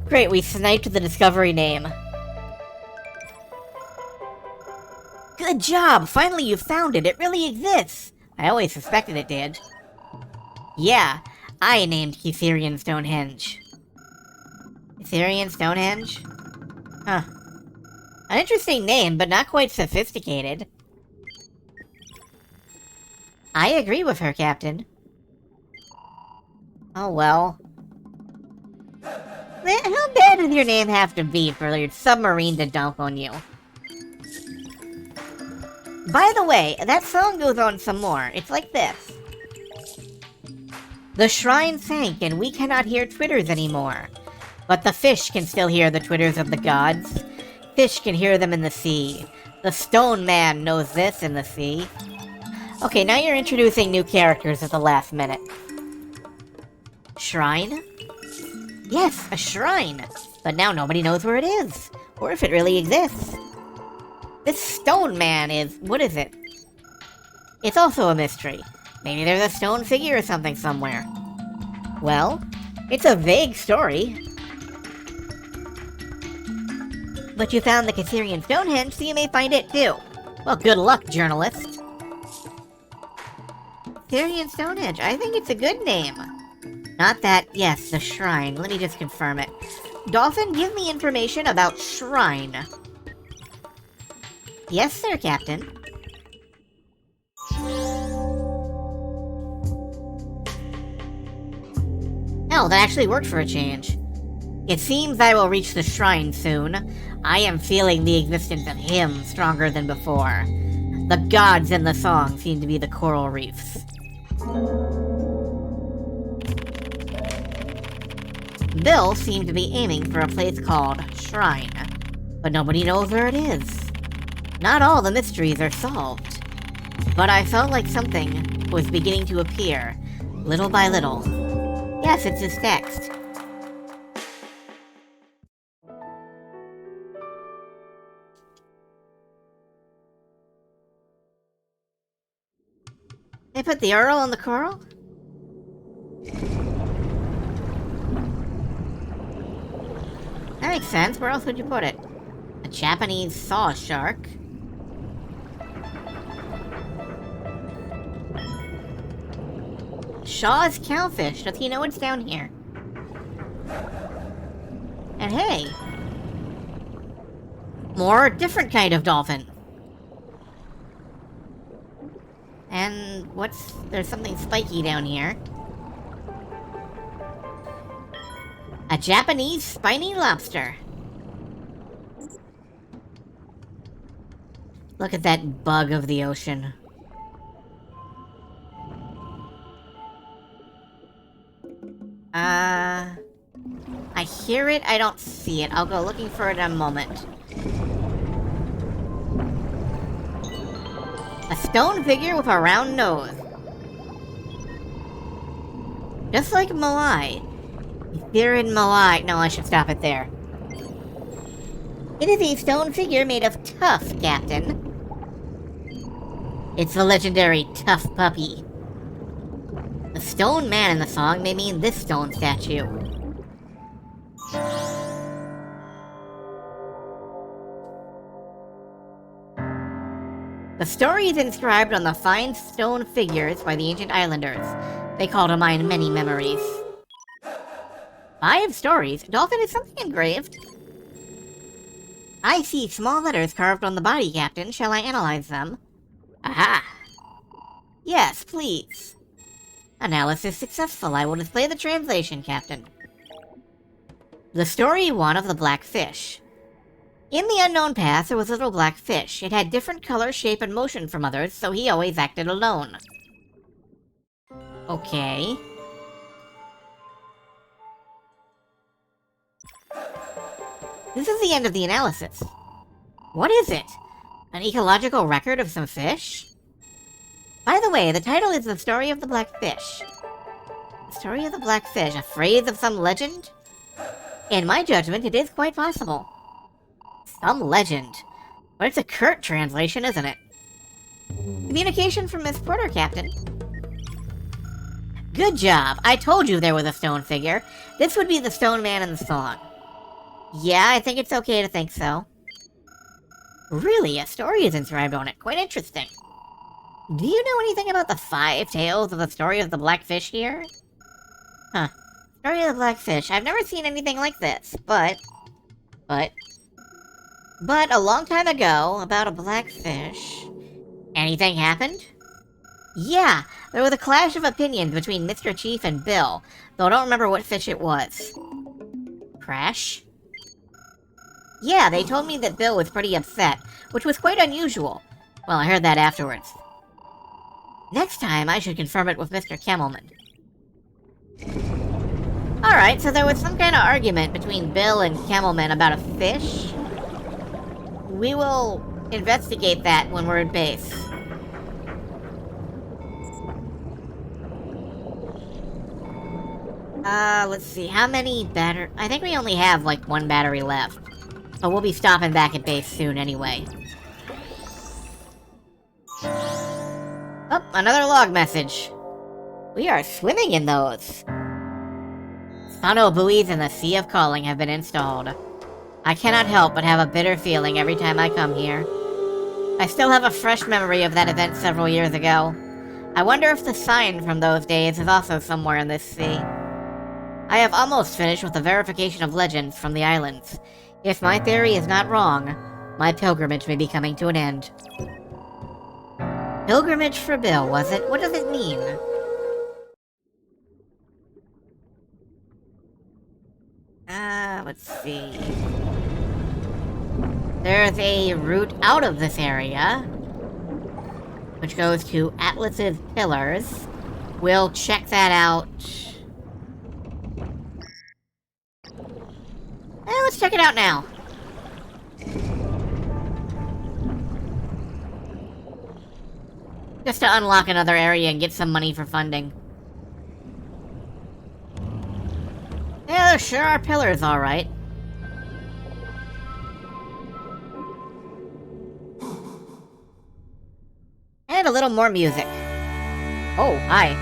Great, we sniped the discovery name. Good job! Finally you found it! It really exists! I always suspected it did. Yeah, I named Keiserian Stonehenge. Keiserian Stonehenge? Huh. An interesting name, but not quite sophisticated. I agree with her, Captain. Oh well. How bad does your name have to be for your submarine to dunk on you? By the way, that song goes on some more. It's like this. The shrine sank and we cannot hear twitters anymore. But the fish can still hear the twitters of the gods. Fish can hear them in the sea. The stone man knows this in the sea. Okay, now you're introducing new characters at the last minute. Shrine? Yes, a shrine! But now nobody knows where it is, or if it really exists. This stone man is... what is it? It's also a mystery. Maybe there's a stone figure or something somewhere. Well, it's a vague story. But you found the Keiserian Stonehenge, so you may find it too. Well, good luck, journalist. Keiserian Stonehenge, I think it's a good name. Not that, yes, the shrine. Let me just confirm it. Dolphin, give me information about shrine. Yes, sir, Captain. Hell, that actually worked for a change. It seems I will reach the shrine soon. I am feeling the existence of him stronger than before. The gods in the song seem to be the coral reefs. Bill seemed to be aiming for a place called Shrine, but nobody knows where it is. Not all the mysteries are solved, but I felt like something was beginning to appear, little by little. Yes, it's his text. They put the Earl on the coral? That makes sense. Where else would you put it? A Japanese saw shark? Shaw's cowfish. Does he know it's down here? And hey! More different kind of dolphin. And what's... there's something spiky down here. A Japanese spiny lobster. Look at that bug of the ocean. I hear it, I don't see it. I'll go looking for it in a moment. A stone figure with a round nose. Just like Moai. Here in Moai. No, I should stop it there. It is a stone figure made of tuff, Captain. It's the legendary Tough Puppy. The stone man in the song may mean this stone statue. The story is inscribed on the fine stone figures by the ancient islanders. They call to mind many memories. 5 stories? Dolphin, is something engraved? I see small letters carved on the body, Captain. Shall I analyze them? Aha! Yes, please. Analysis successful. I will display the translation, Captain. The story 1 of the black fish. In the unknown past, there was a little black fish. It had different color, shape, and motion from others, so he always acted alone. Okay. This is the end of the analysis. What is it? An ecological record of some fish? By the way, the title is The Story of the Black Fish. The Story of the Black Fish, a phrase of some legend? In my judgment, it is quite possible. Some legend. But it's a curt translation, isn't it? Communication from Miss Porter, Captain. Good job. I told you there was a stone figure. This would be the stone man in the song. Yeah, I think it's okay to think so. Really, a story is inscribed on it. Quite interesting. Do you know anything about the 5 tales of the story of the Black Fish here? Huh. Story of the Black Fish. I've never seen anything like this, but a long time ago, about a black fish... Anything happened? Yeah, there was a clash of opinions between Mr. Chief and Bill, though I don't remember what fish it was. Crash? Yeah, they told me that Bill was pretty upset, which was quite unusual. Well, I heard that afterwards. Next time, I should confirm it with Mr. Kemmelman. Alright, so there was some kind of argument between Bill and Kemmelman about a fish? We will investigate that when we're at base. Let's see, how many I think we only have, like, 1 battery left. But we'll be stopping back at base soon anyway. Oh, another log message. We are swimming in those. Sono buoys in the Sea of Calling have been installed. I cannot help but have a bitter feeling every time I come here. I still have a fresh memory of that event several years ago. I wonder if the sign from those days is also somewhere in this sea. I have almost finished with the verification of legends from the islands. If my theory is not wrong, my pilgrimage may be coming to an end. Pilgrimage for Bill, was it? What does it mean? Let's see. There's a route out of this area, which goes to Atlas's Pillars. We'll check that out. Let's check it out now. Just to unlock another area and get some money for funding. Yeah, there sure are pillars, alright. And a little more music. Oh, hi.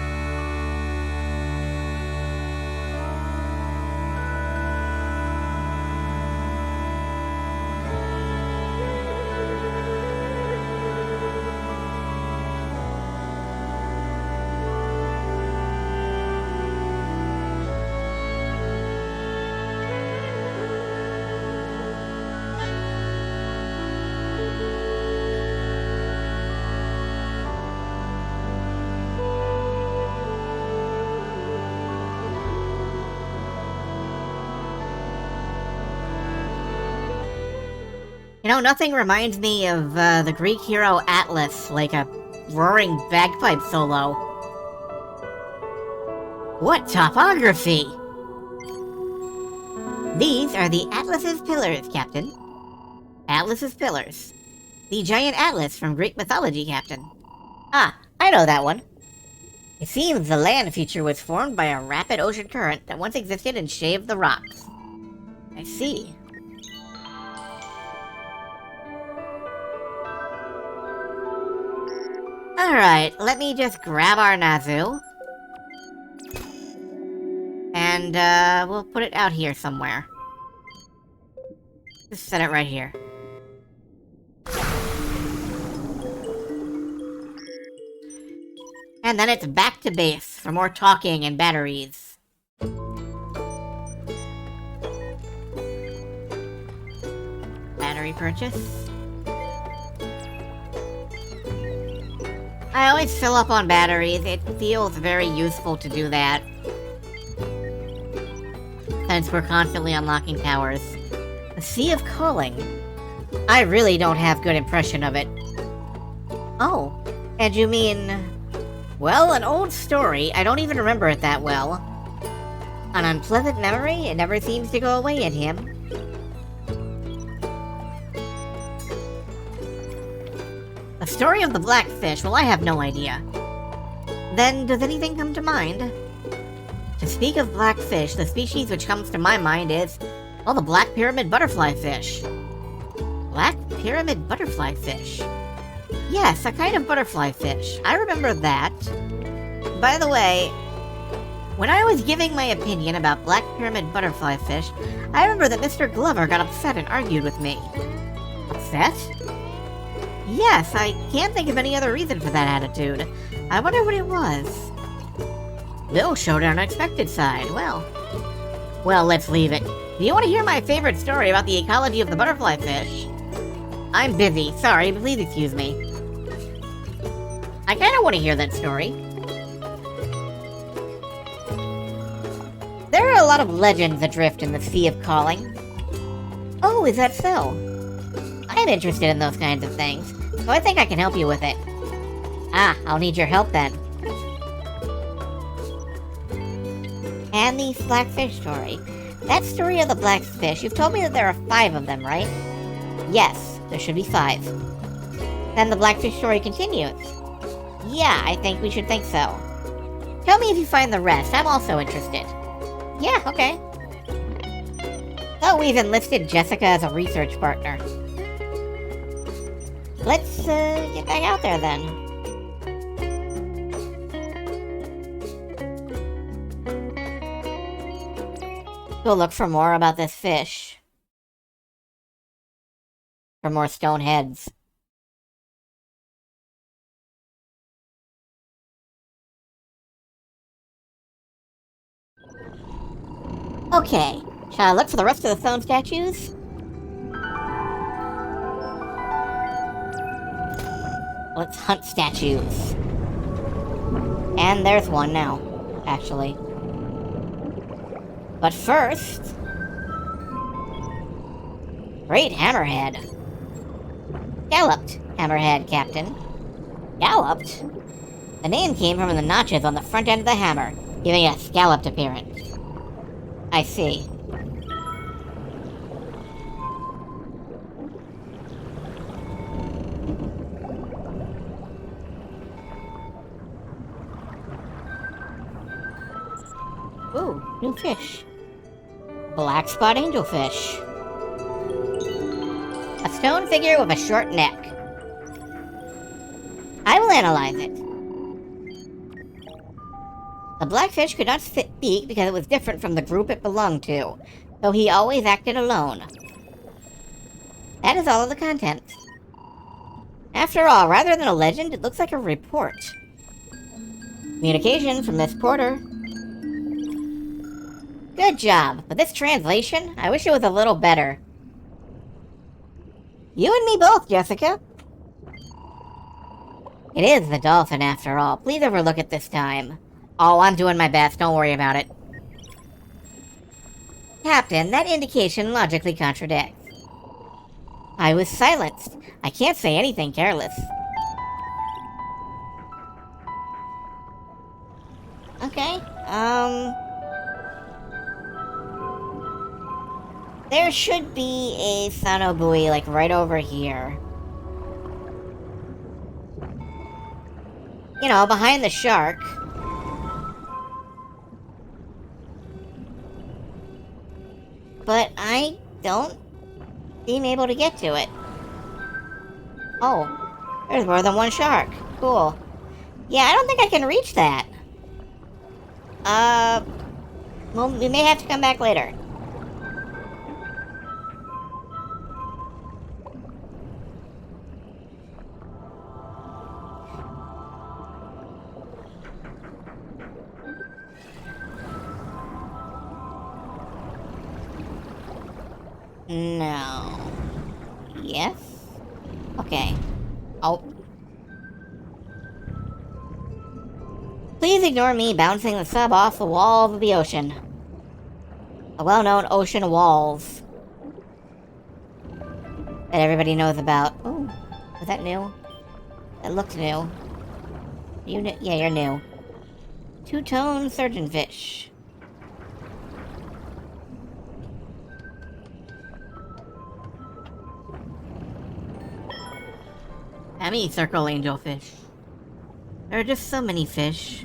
You know, nothing reminds me of the Greek hero Atlas like a roaring bagpipe solo. What topography! These are the Atlas's Pillars, Captain. Atlas's Pillars. The giant Atlas from Greek mythology, Captain. Ah, I know that one. It seems the land feature was formed by a rapid ocean current that once existed and shaved the rocks. I see. Alright, let me just grab our Nazu. And, we'll put it out here somewhere. Just set it right here. And then it's back to base for more talking and batteries. Battery purchase. I always fill up on batteries. It feels very useful to do that. Since we're constantly unlocking towers. The Sea of Calling. I really don't have good impression of it. Oh, and you mean... Well, an old story. I don't even remember it that well. An unpleasant memory? It never seems to go away in him. The story of the Black Fish? Well, I have no idea. Then, does anything come to mind? To speak of black fish, the species which comes to my mind is, well, the black pyramid butterfly fish. Black pyramid butterfly fish. Yes, a kind of butterfly fish. I remember that. By the way, when I was giving my opinion about black pyramid butterfly fish, I remember that Mr. Glover got upset and argued with me. Upset? Yes, I can't think of any other reason for that attitude. I wonder what it was. Bill showed an unexpected side. Well, let's leave it. Do you want to hear my favorite story about the ecology of the butterfly fish? I'm busy. Sorry, but please excuse me. I kind of want to hear that story. There are a lot of legends adrift in the Sea of Calling. Oh, is that so? I'm interested in those kinds of things, so I think I can help you with it. Ah, I'll need your help then. And the blackfish story. That story of the blackfish, you've told me that there are 5 of them, right? Yes, there should be 5. Then the blackfish story continues. Yeah, I think we should think so. Tell me if you find the rest, I'm also interested. Yeah, okay. So we've enlisted Jessica as a research partner. Let's, get back out there then. Go look for more about this fish. For more stone heads. Okay, shall I look for the rest of the stone statues? Let's hunt statues. And there's one now, actually. But first... Great hammerhead. Galloped hammerhead, Captain. Galloped? The name came from the notches on the front end of the hammer, giving it a scalloped appearance. I see. Ooh, new fish. Black spot angelfish. A stone figure with a short neck. I will analyze it. The blackfish could not speak because it was different from the group it belonged to, so he always acted alone. That is all of the contents. After all, rather than a legend, it looks like a report. Communication from Miss Porter. Good job, but this translation, I wish it was a little better. You and me both, Jessica. It is the dolphin, after all. Please overlook it this time. Oh, I'm doing my best. Don't worry about it. Captain, that indication logically contradicts. I was silenced. I can't say anything careless. Okay, there should be a sono buoy, like, right over here. You know, behind the shark. But I don't seem able to get to it. Oh, there's more than one shark. Cool. Yeah, I don't think I can reach that. Well, we may have to come back later. No. Yes? Okay. Oh. Please ignore me bouncing the sub off the walls of the ocean. The well-known ocean walls. That everybody knows about. Ooh. Was that new? That looked new. You new? Yeah, you're new. Two-tone surgeonfish. Circle angelfish. There are just so many fish.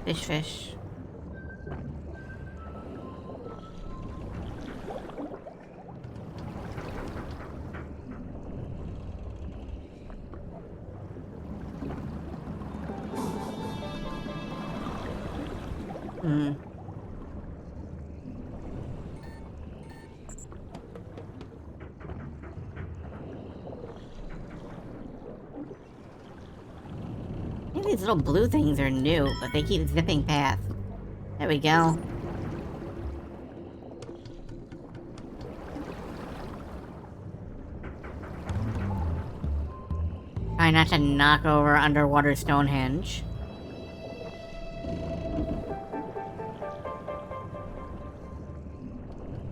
Fish. Hmm. Maybe these little blue things are new, but they keep zipping past. There we go. Try not to knock over underwater Stonehenge.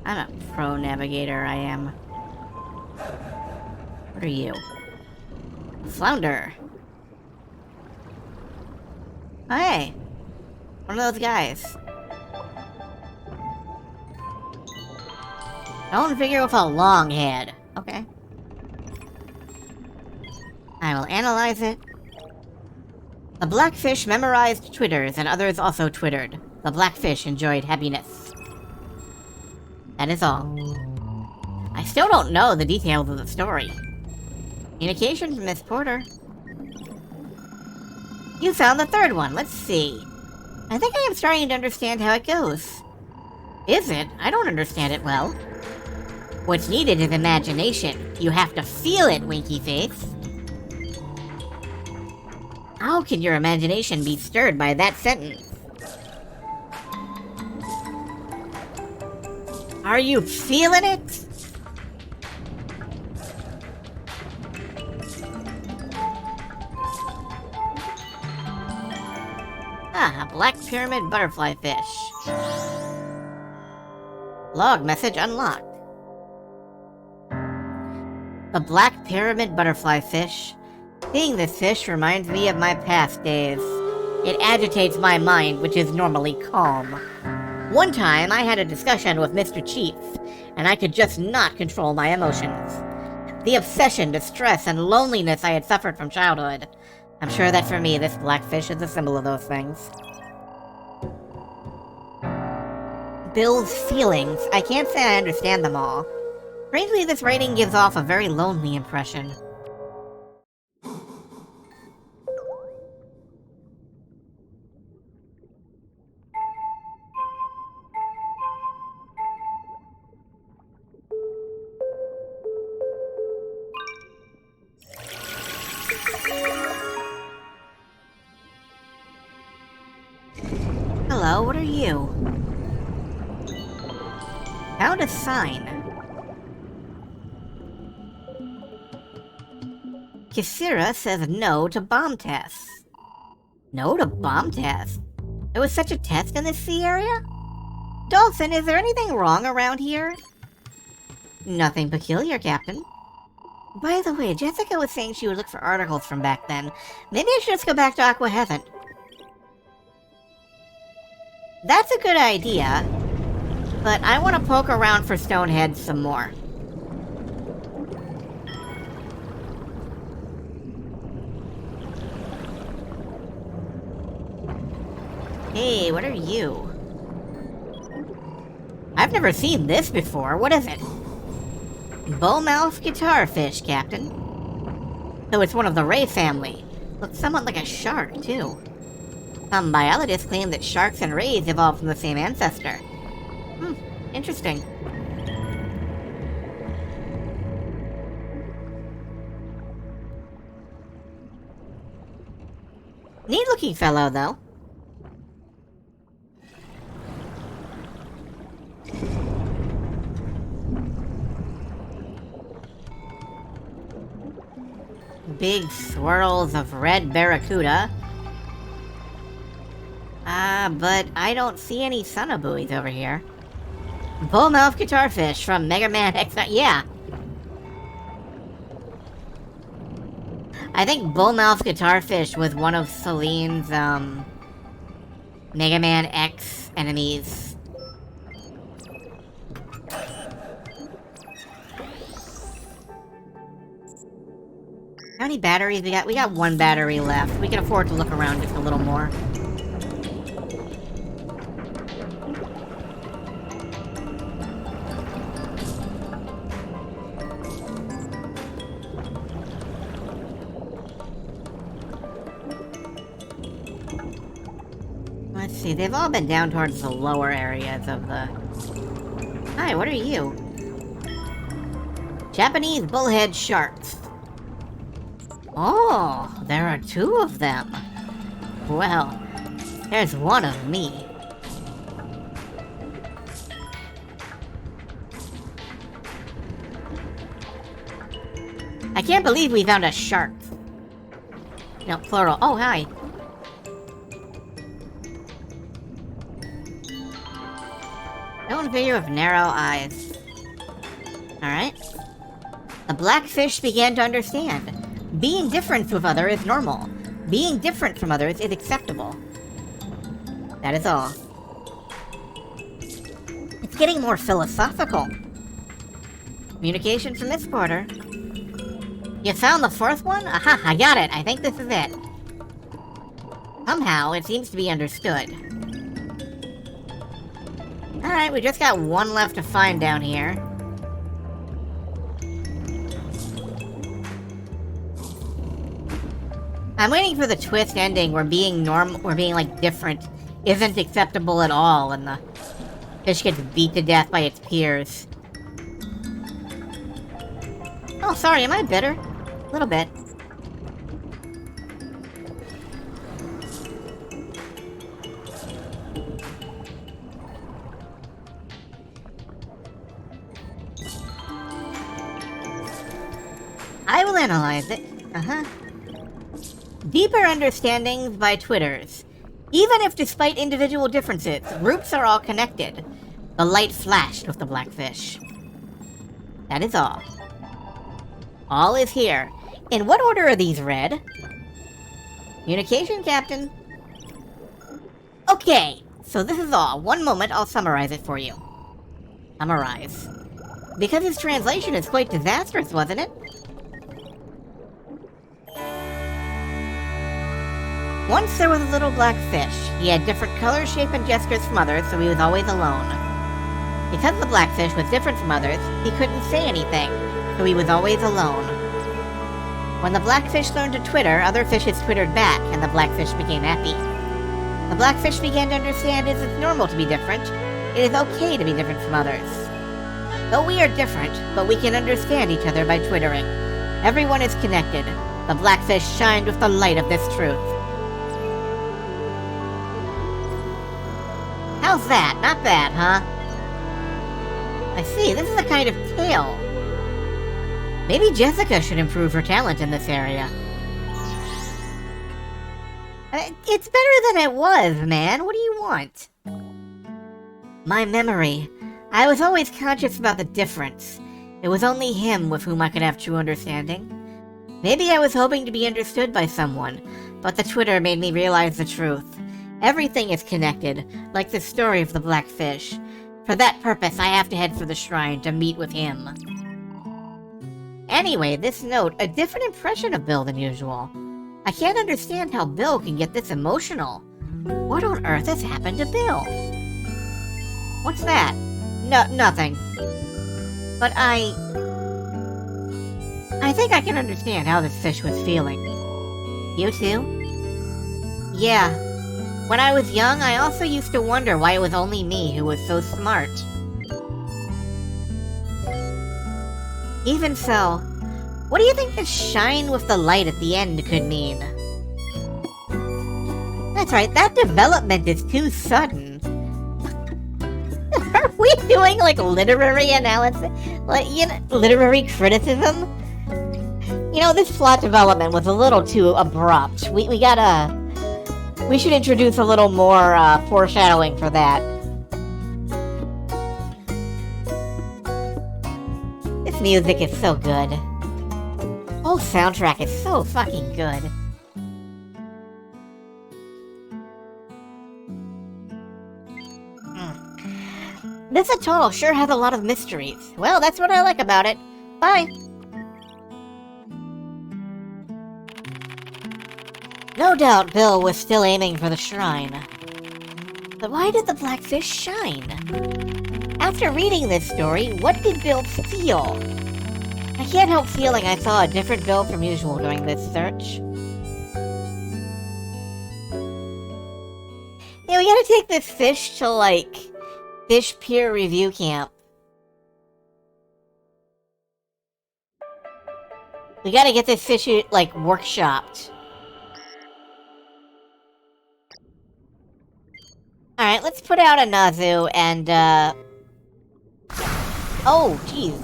I'm a pro navigator, I am. What are you? Flounder. Oh, hey! One of those guys. Stone figure with a long head. Okay. I will analyze it. The blackfish memorized twitters, and others also twittered. The blackfish enjoyed happiness. That is all. I still don't know the details of the story. Communication from Miss Porter. You found the third one. Let's see. I think I am starting to understand how it goes. Is it? I don't understand it well. What's needed is imagination. You have to feel it, Winky Face. How can your imagination be stirred by that sentence? Are you feeling it? Ah, a black pyramid butterfly fish. Log message unlocked. The black pyramid butterfly fish. Seeing this fish reminds me of my past days. It agitates my mind, which is normally calm. One time, I had a discussion with Mr. Chief, and I could just not control my emotions. The obsession, distress, and loneliness I had suffered from childhood. I'm sure that for me, this blackfish is a symbol of those things. Bill's feelings. I can't say I understand them all. Strangely, this writing gives off a very lonely impression. Hello, what are you? Found a sign. Kisira says no to bomb tests. No to bomb tests? There was such a test in this sea area? Dolphin, is there anything wrong around here? Nothing peculiar, Captain. By the way, Jessica was saying she would look for articles from back then. Maybe I should just go back to Aqua Heaven. That's a good idea, but I want to poke around for Stonehead some more. Hey, what are you? I've never seen this before. What is it? Bowmouth guitarfish, Captain. So it's one of the ray family. Looks somewhat like a shark, too. Some biologists claim that sharks and rays evolved from the same ancestor. Interesting. Neat-looking fellow, though. Big swirls of red barracuda. But I don't see any sonobuoys over here. Bullmouth guitarfish from Mega Man X. Yeah. I think Bullmouth guitarfish was one of Celine's, Mega Man X enemies. How many batteries we got? We got one battery left. We can afford to look around just a little more. Let's see, they've all been down towards the lower areas of the... Hi, what are you? Japanese bullhead sharks. Oh, there are 2 of them. Well, there's one of me. I can't believe we found a shark. No, plural. Oh, hi. Known figure with narrow eyes. Alright. The blackfish began to understand. Being different with others is normal. Being different from others is acceptable. That is all. It's getting more philosophical. Communication from this quarter. You found the 4th one? Aha, I got it. I think this is it. Somehow, it seems to be understood. Alright, we just got 1 left to find down here. I'm waiting for the twist ending where being like different isn't acceptable at all and the fish gets beat to death by its peers. Oh, sorry, am I bitter? A little bit. I will analyze it. Deeper understandings by Twitters. Even if despite individual differences, groups are all connected. The light flashed with the blackfish. That is all. All is here. In what order are these read? Communication, Captain. Okay, so this is all. One moment, I'll summarize it for you. Summarize. Because his translation is quite disastrous, wasn't it? Once there was a little black fish. He had different color, shape, and gestures from others, so he was always alone. Because the blackfish was different from others, he couldn't say anything, so he was always alone. When the blackfish learned to twitter, other fishes twittered back, and the blackfish became happy. The blackfish began to understand it is normal to be different. It is okay to be different from others. Though we are different, but we can understand each other by twittering. Everyone is connected. The blackfish shined with the light of this truth. How's that? Not bad, huh? I see, this is a kind of tale. Maybe Jessica should improve her talent in this area. It's better than it was, man. What do you want? My memory. I was always conscious about the difference. It was only him with whom I could have true understanding. Maybe I was hoping to be understood by someone, but the Twitter made me realize the truth. Everything is connected, like the story of the blackfish. For that purpose, I have to head for the shrine to meet with him. Anyway, this note, a different impression of Bill than usual. I can't understand how Bill can get this emotional. What on earth has happened to Bill? What's that? No, nothing. But I think I can understand how this fish was feeling. You too? Yeah. When I was young, I also used to wonder why it was only me who was so smart. Even so, what do you think the shine with the light at the end could mean? That's right, that development is too sudden. Are we doing, like, literary analysis? Like, you know, literary criticism? You know, this plot development was a little too abrupt. We should introduce a little more, foreshadowing for that. This music is so good. The whole soundtrack is so fucking good. This atoll sure has a lot of mysteries. Well, that's what I like about it. Bye! No doubt Bill was still aiming for the shrine. But why did the blackfish shine? After reading this story, what did Bill feel? I can't help feeling I saw a different Bill from usual during this search. Yeah, we gotta take this fish to, like, fish peer review camp. We gotta get this fish, like, workshopped. Alright, let's put out a Nazu and, oh, jeez.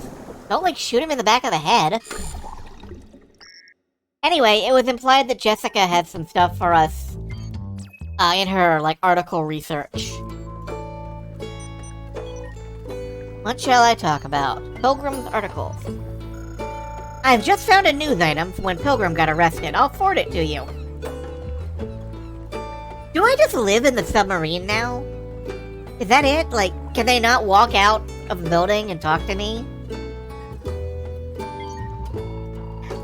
Don't, like, shoot him in the back of the head. Anyway, it was implied that Jessica had some stuff for us, in her, like, article research. What shall I talk about? Pilgrim's articles. I've just found a news item from when Pilgrim got arrested. I'll forward it to you. Do I just live in the submarine now? Is that it? Like, can they not walk out of the building and talk to me?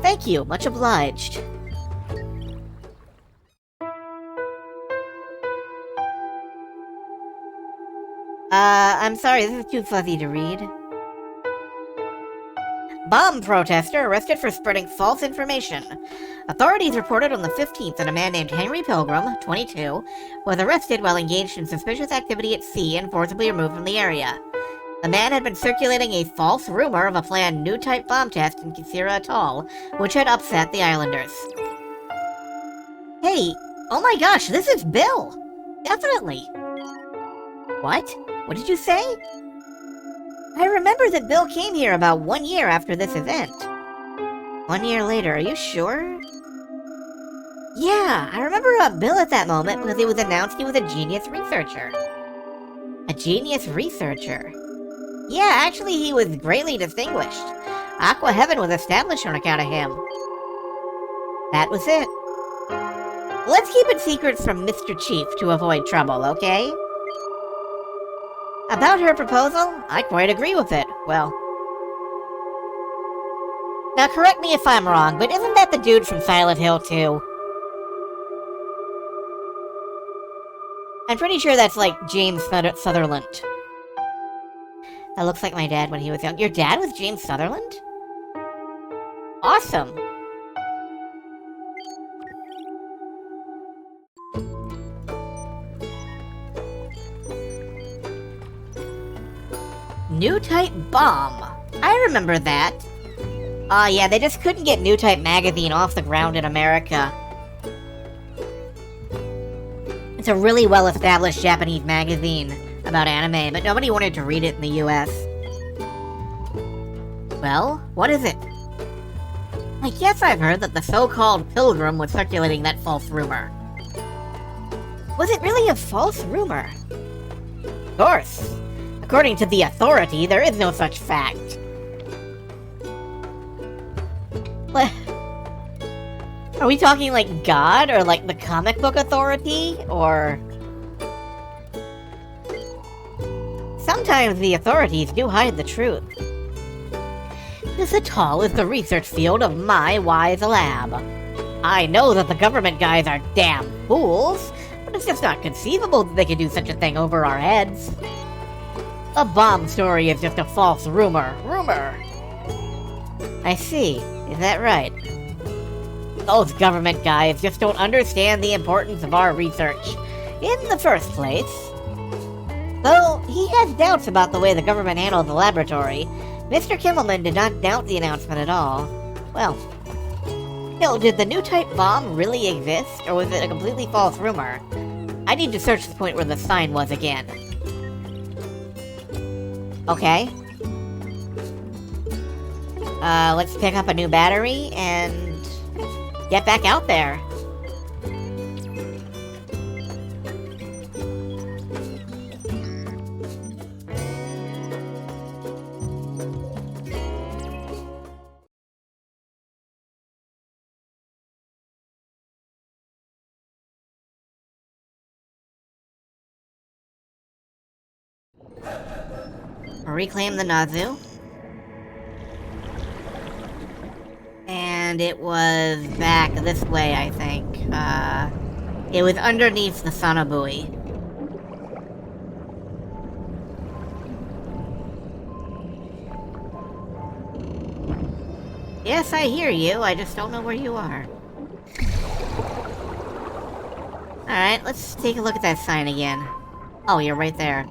Thank you, much obliged. I'm sorry, this is too fuzzy to read. Bomb protester arrested for spreading false information. Authorities reported on the 15th that a man named Henry Pilgrim, 22, was arrested while engaged in suspicious activity at sea and forcibly removed from the area. The man had been circulating a false rumor of a planned new type bomb test in Kisira Atoll, which had upset the islanders. Hey, oh my gosh, this is Bill! Definitely! What? What did you say? I remember that Bill came here about 1 year after this event. 1 year later, are you sure? Yeah, I remember Bill at that moment because it was announced he was a genius researcher. A genius researcher? Yeah, actually he was greatly distinguished. Aqua Heaven was established on account of him. That was it. Let's keep it secret from Mr. Chief to avoid trouble, okay? About her proposal, I quite agree with it. Well... Now correct me if I'm wrong, but isn't that the dude from Silent Hill 2? I'm pretty sure that's like James Sutherland. That looks like my dad when he was young. Your dad was James Sutherland? Awesome! New type bomb. I remember that. Aw, yeah, they just couldn't get New Type magazine off the ground in America. It's a really well-established Japanese magazine about anime, but nobody wanted to read it in the US. Well, what is it? I guess I've heard that the so-called Pilgrim was circulating that false rumor. Was it really a false rumor? Of course. According to the Authority, there is no such fact. What? Are we talking like God, or like the comic book Authority, or... Sometimes the authorities do hide the truth. This atoll is the research field of my wise lab. I know that the government guys are damn fools, but it's just not conceivable that they could do such a thing over our heads. A bomb story is just a false rumor. I see. Is that right? Those government guys just don't understand the importance of our research in the first place. Though he has doubts about the way the government handled the laboratory, Mr. Kimmelman did not doubt the announcement at all. Well, still, did the new type bomb really exist, or was it a completely false rumor? I need to search the point where the sign was again. Okay. Let's pick up a new battery and get back out there. Reclaim the Nazu. And it was back this way, I think. It was underneath the Sonobui. Yes, I hear you. I just don't know where you are. Alright, let's take a look at that sign again. Oh, you're right there.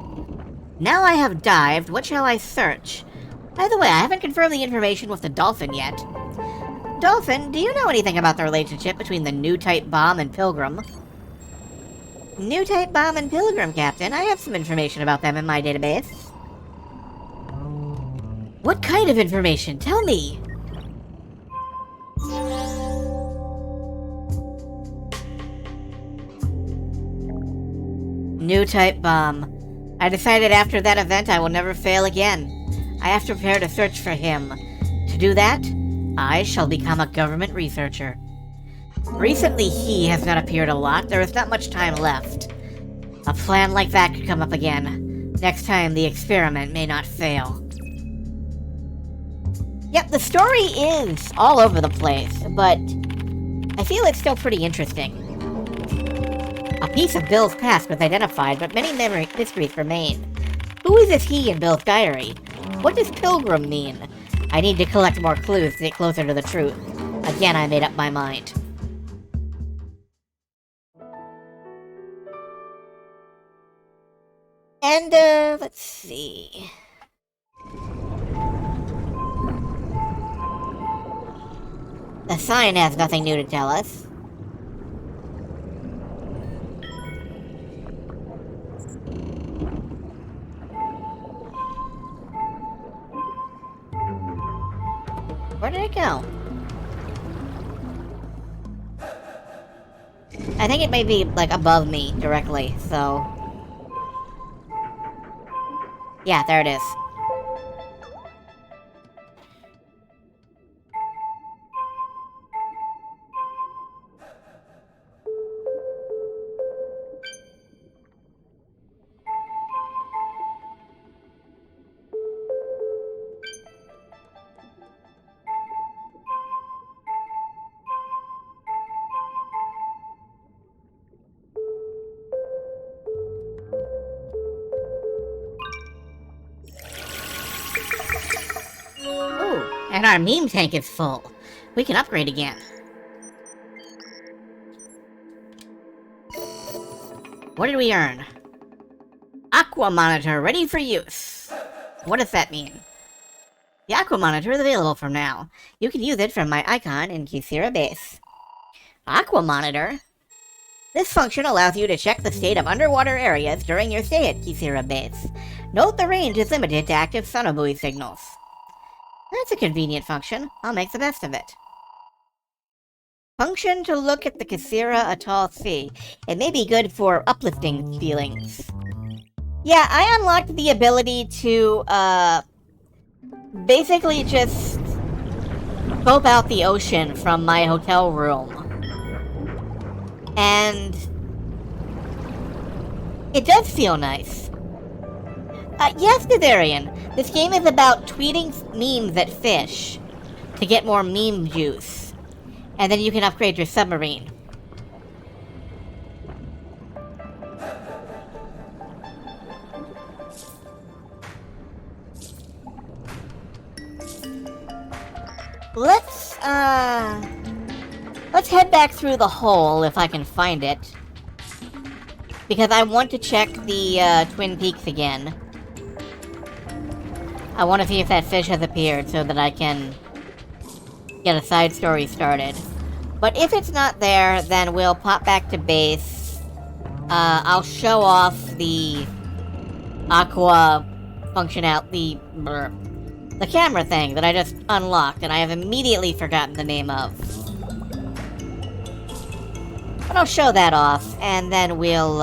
Now I have dived, what shall I search? By the way, I haven't confirmed the information with the dolphin yet. Dolphin, do you know anything about the relationship between the new type bomb and Pilgrim? New type bomb and Pilgrim, Captain. I have some information about them in my database. What kind of information? Tell me! New type bomb. I decided after that event I will never fail again. I have to prepare to search for him. To do that, I shall become a government researcher. Recently, he has not appeared a lot. There is not much time left. A plan like that could come up again. Next time, the experiment may not fail. Yep, the story is all over the place, but I feel it's still pretty interesting. A piece of Bill's past was identified, but many mysteries remain. Who is this he in Bill's diary? What does Pilgrim mean? I need to collect more clues to get closer to the truth. Again, I made up my mind. And, let's see. The sign has nothing new to tell us. Where did it go? I think it may be, like, above me directly, so... Yeah, there it is. Ooh, and our meme tank is full. We can upgrade again. What did we earn? Aqua Monitor ready for use. What does that mean? The Aqua Monitor is available from now. You can use it from my icon in Kisira Base. Aqua Monitor? This function allows you to check the state of underwater areas during your stay at Kisira Base. Note the range is limited to active sonobuoy signals. That's a convenient function. I'll make the best of it. Function to look at the Kisira Atoll Sea. It may be good for uplifting feelings. Yeah, I unlocked the ability to, basically just scope out the ocean from my hotel room. And it does feel nice. Yes, Gazarian. This game is about tweeting memes at fish to get more meme juice. And then you can upgrade your submarine. Let's head back through the hole if I can find it. Because I want to check the, Twin Peaks again. I want to see if that fish has appeared so that I can get a side story started. But if it's not there, then we'll pop back to base. I'll show off the Aqua functionality, the camera thing that I just unlocked and I have immediately forgotten the name of. But I'll show that off, and then we'll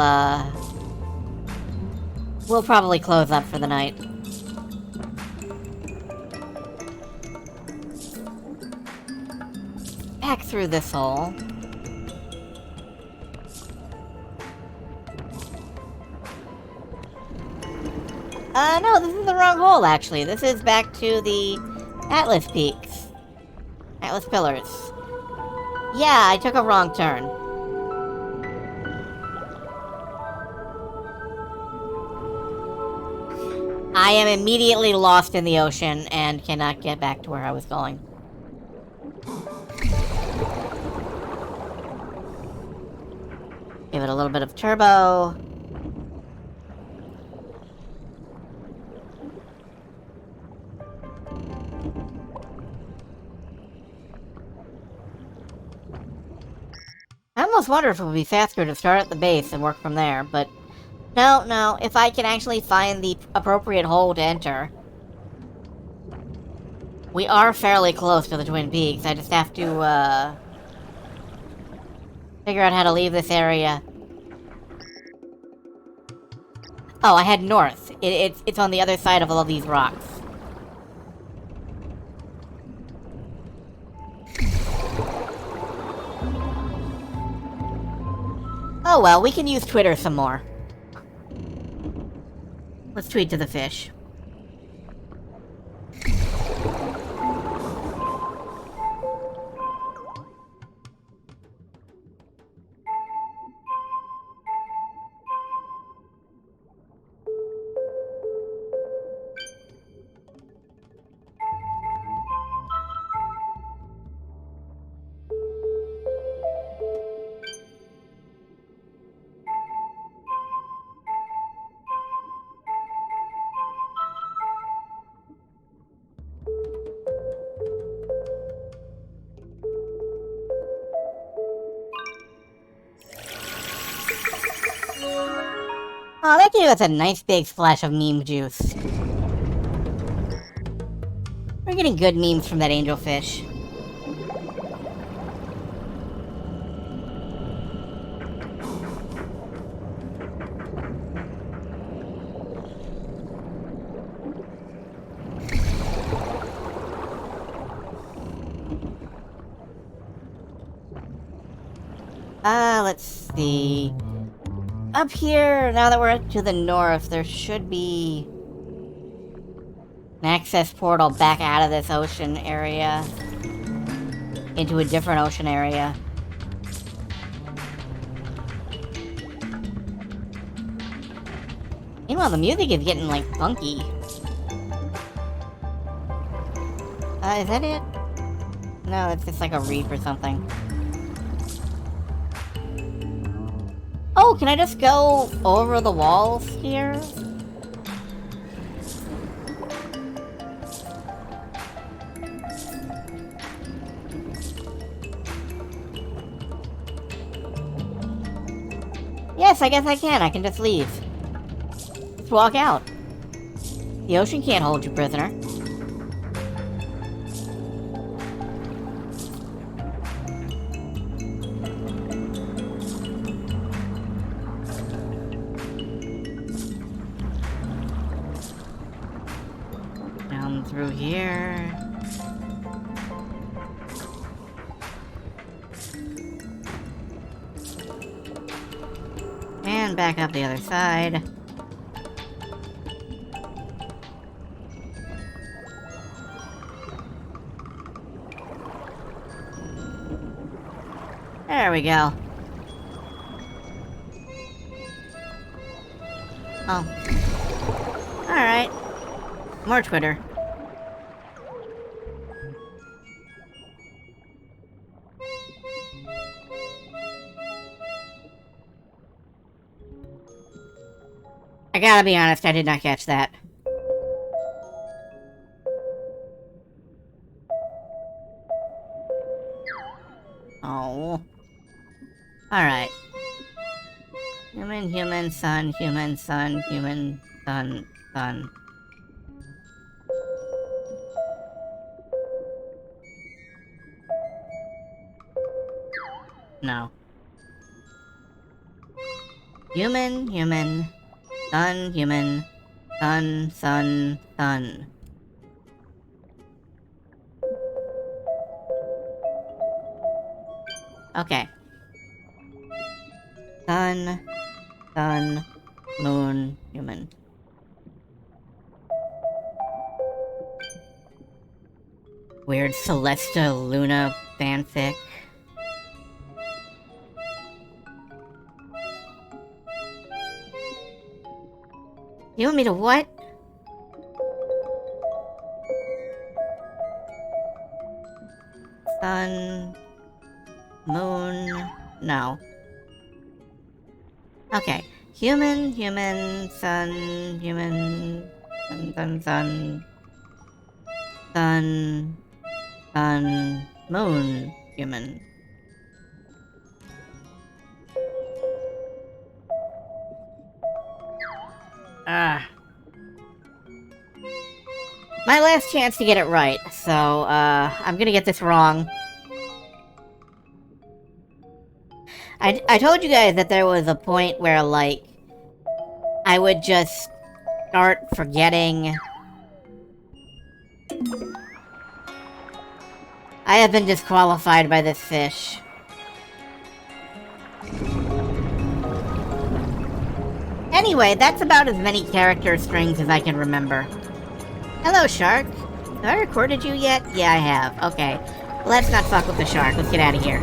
probably close up for the night. Back through this hole. No, this is the wrong hole, actually. This is back to the Atlas Peaks. Atlas Pillars. Yeah, I took a wrong turn. I am immediately lost in the ocean and cannot get back to where I was going. Give it a little bit of turbo. I almost wonder if it would be faster to start at the base and work from there, but no, if I can actually find the appropriate hole to enter. We are fairly close to the Twin Peaks, I just have to, figure out how to leave this area. Oh, I head north. It's on the other side of all of these rocks. Oh well, we can use Twitter some more. Let's tweet to the fish. Oh, that gave us a nice big splash of meme juice. We're getting good memes from that angelfish. Let's see. Up here, now that we're to the north, there should be an access portal back out of this ocean area into a different ocean area. Meanwhile, the music is getting, like, funky. Is that it? No, it's just like a reef or something. Oh, can I just go over the walls here? Yes, I guess I can. I can just leave. Just walk out. The ocean can't hold you prisoner. Down through here. And back up the other side. There we go. Oh. Alright. More Twitter. I gotta be honest, I did not catch that. Oh. Alright. Human, sun, human, sun, human, sun, sun. No. Human, sun, sun, sun. Okay. Sun, moon, human. Weird Celesta Luna fanfic. You want me to what? Sun... Moon... No. Okay. Human, human, sun, human, sun, sun, sun, moon, human. Ah. My last chance to get it right, so, I'm gonna get this wrong. I told you guys that there was a point where, like, I would just start forgetting. I have been disqualified by this fish. Anyway, that's about as many character strings as I can remember. Hello, shark. Have I recorded you yet? Yeah, I have. Okay. Let's not fuck with the shark. Let's get out of here.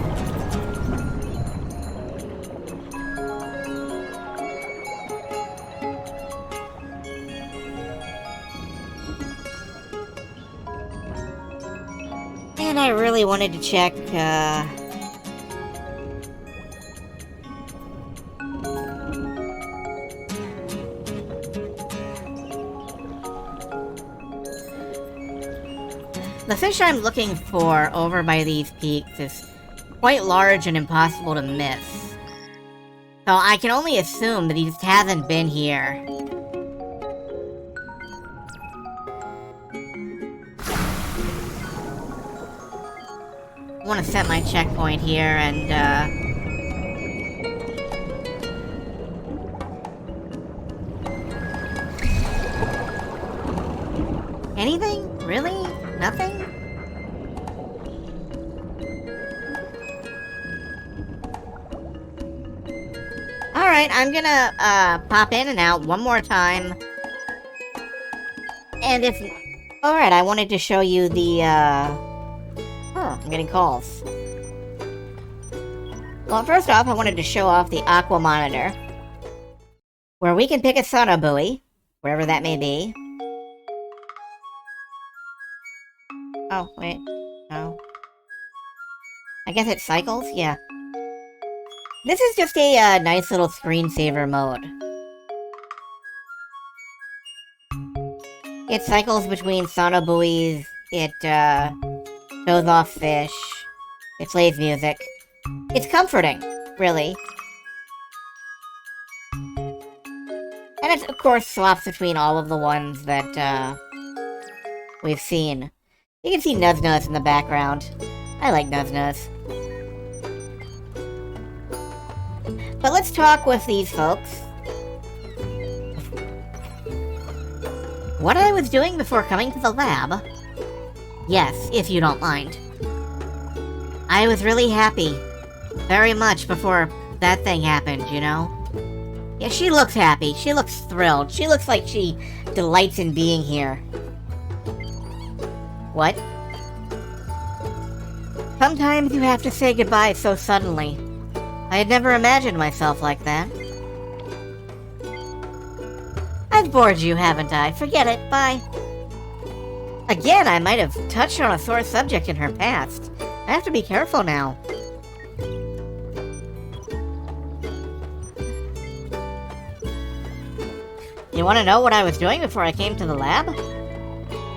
And I really wanted to check, the fish I'm looking for over by these peaks is quite large and impossible to miss. So I can only assume that he just hasn't been here. I want to set my checkpoint here and, anything? Really? Nothing? Alright, I'm gonna, pop in and out one more time. And if... Alright, I wanted to show you the, I'm getting calls. Well, first off, I wanted to show off the Aqua Monitor, where we can pick a sonar buoy, wherever that may be. Oh, wait. No. I guess it cycles? Yeah. This is just a nice little screensaver mode. It cycles between sonar buoys, it shows off fish, it plays music. It's comforting, really. And it, of course, swaps between all of the ones that we've seen. You can see Nuz Nuz in the background. I like Nuz Nuz. But let's talk with these folks. What I was doing before coming to the lab? Yes, if you don't mind. I was really happy. Very much before that thing happened, you know? Yeah, she looks happy. She looks thrilled. She looks like she delights in being here. What? Sometimes you have to say goodbye so suddenly. I had never imagined myself like that. I've bored you, haven't I? Forget it. Bye. Again, I might have touched on a sore subject in her past. I have to be careful now. You want to know what I was doing before I came to the lab?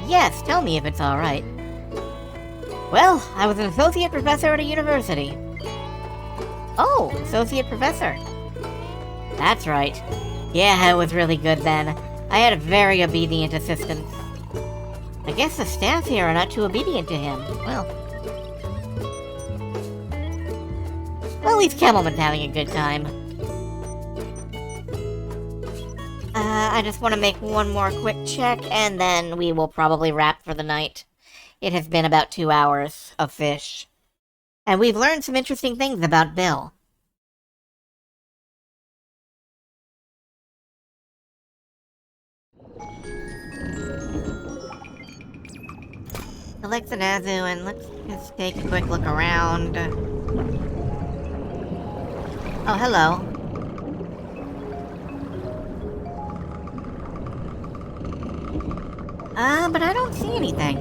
Yes, tell me if it's alright. Well, I was an associate professor at a university. Oh, associate professor. That's right. Yeah, I was really good then. I had a very obedient assistant. I guess the staff here are not too obedient to him. Well, at least Camelman's having a good time. I just want to make one more quick check, and then we will probably wrap for the night. It has been about 2 hours of fish. And we've learned some interesting things about Bill. Select the Nazu, and let's just take a quick look around. Oh, hello. But I don't see anything.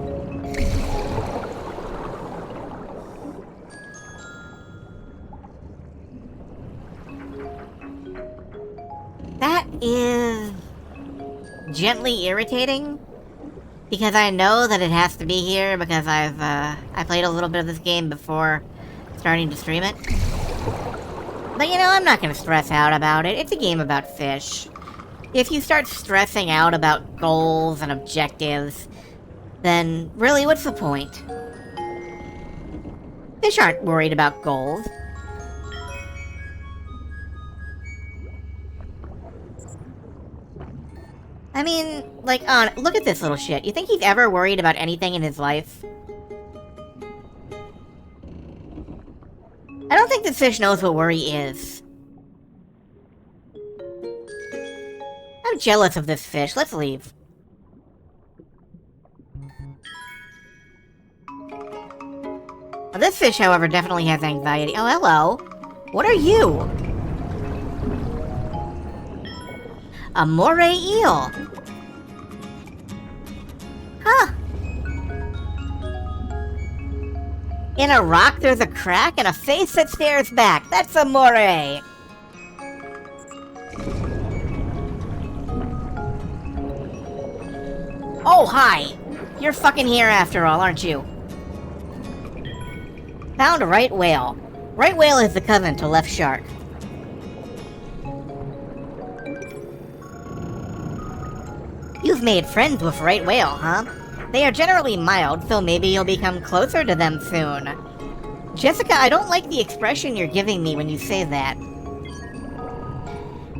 is gently irritating, because I know that it has to be here because I played a little bit of this game before starting to stream it. But you know, I'm not gonna stress out about it. It's a game about fish. If you start stressing out about goals and objectives, then really, what's the point? Fish aren't worried about goals. I mean, like, look at this little shit. You think he's ever worried about anything in his life? I don't think this fish knows what worry is. I'm jealous of this fish. Let's leave. Well, this fish, however, definitely has anxiety. Oh, hello. What are you? A moray eel. Huh. In a rock, there's a crack and a face that stares back. That's a moray. Oh, hi. You're fucking here after all, aren't you? Found a right whale. Right whale is the cousin to left shark. You've made friends with right whale, huh? They are generally mild, so maybe you'll become closer to them soon. Jessica, I don't like the expression you're giving me when you say that.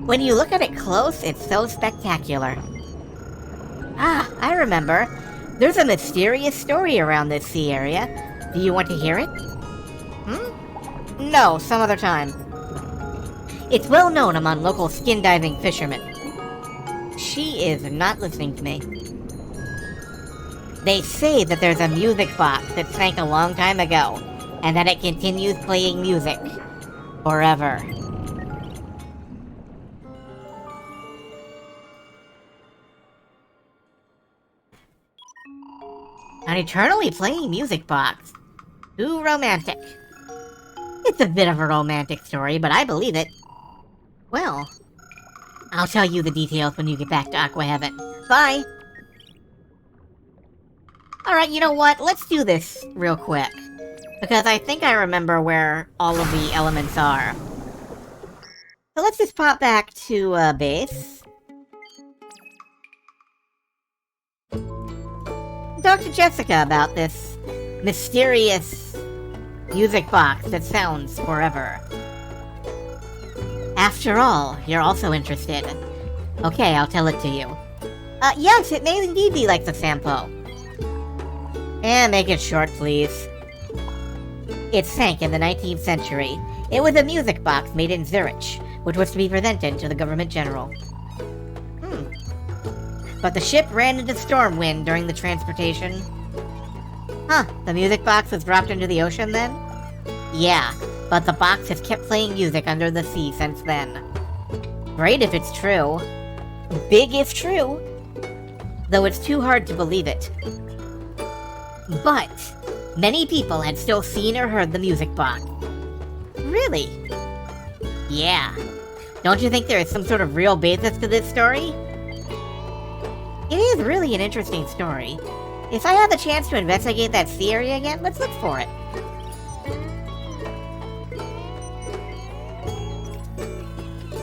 When you look at it close, it's so spectacular. Ah, I remember. There's a mysterious story around this sea area. Do you want to hear it? No, some other time. It's well known among local skin diving fishermen. She is not listening to me. They say that there's a music box that sank a long time ago, and that it continues playing music forever. An eternally playing music box. Too romantic. It's a bit of a romantic story, but I believe it. Well, I'll tell you the details when you get back to Aqua Heaven. Bye! Alright, you know what? Let's do this real quick. Because I think I remember where all of the elements are. So let's just pop back to, base. Talk to Jessica about this mysterious music box that sounds forever. After all, you're also interested. Okay, I'll tell it to you. Yes, it may indeed be like the Sampo. And make it short, please. It sank in the 19th century. It was a music box made in Zurich, which was to be presented to the government general. But the ship ran into storm wind during the transportation. Huh, the music box was dropped into the ocean then? Yeah, but the box has kept playing music under the sea since then. Great if it's true. Big if true. Though it's too hard to believe it. But many people had still seen or heard the music box. Really? Yeah. Don't you think there is some sort of real basis to this story? It is really an interesting story. If I have the chance to investigate that sea area again, let's look for it.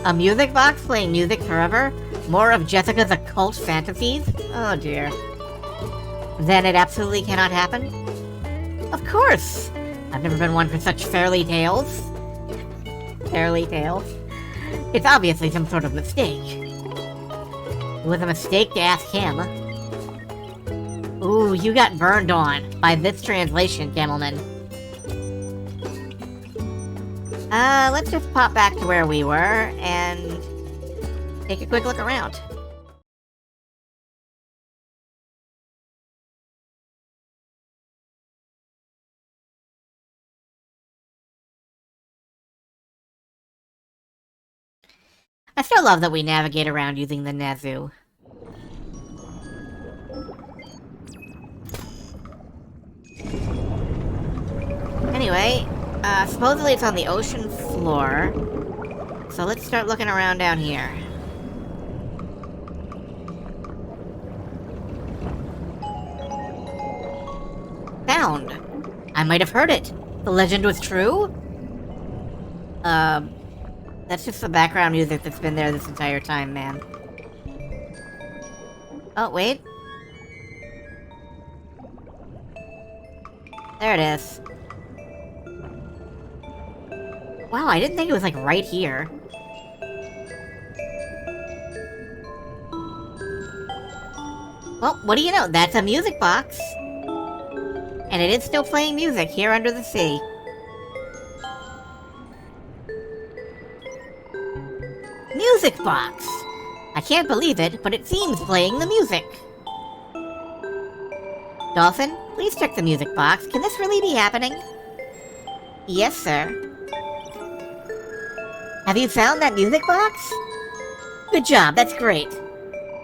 A music box playing music forever? More of Jessica's occult fantasies? Oh dear. Then it absolutely cannot happen? Of course! I've never been one for such fairy tales. Fairy tales? It's obviously some sort of mistake. It was a mistake to ask him. Ooh, you got burned on by this translation, Camelman. Let's just pop back to where we were and take a quick look around. I still love that we navigate around using the Nazu. Anyway, supposedly it's on the ocean floor. So let's start looking around down here. sound. I might have heard it. The legend was true? That's just the background music that's been there this entire time, man. Oh, wait. There it is. Wow, I didn't think it was, like, right here. Well, what do you know? That's a music box. And it is still playing music here under the sea. Music box! I can't believe it, but it seems playing the music. Dolphin, please check the music box. Can this really be happening? Yes, sir. Have you found that music box? Good job, that's great.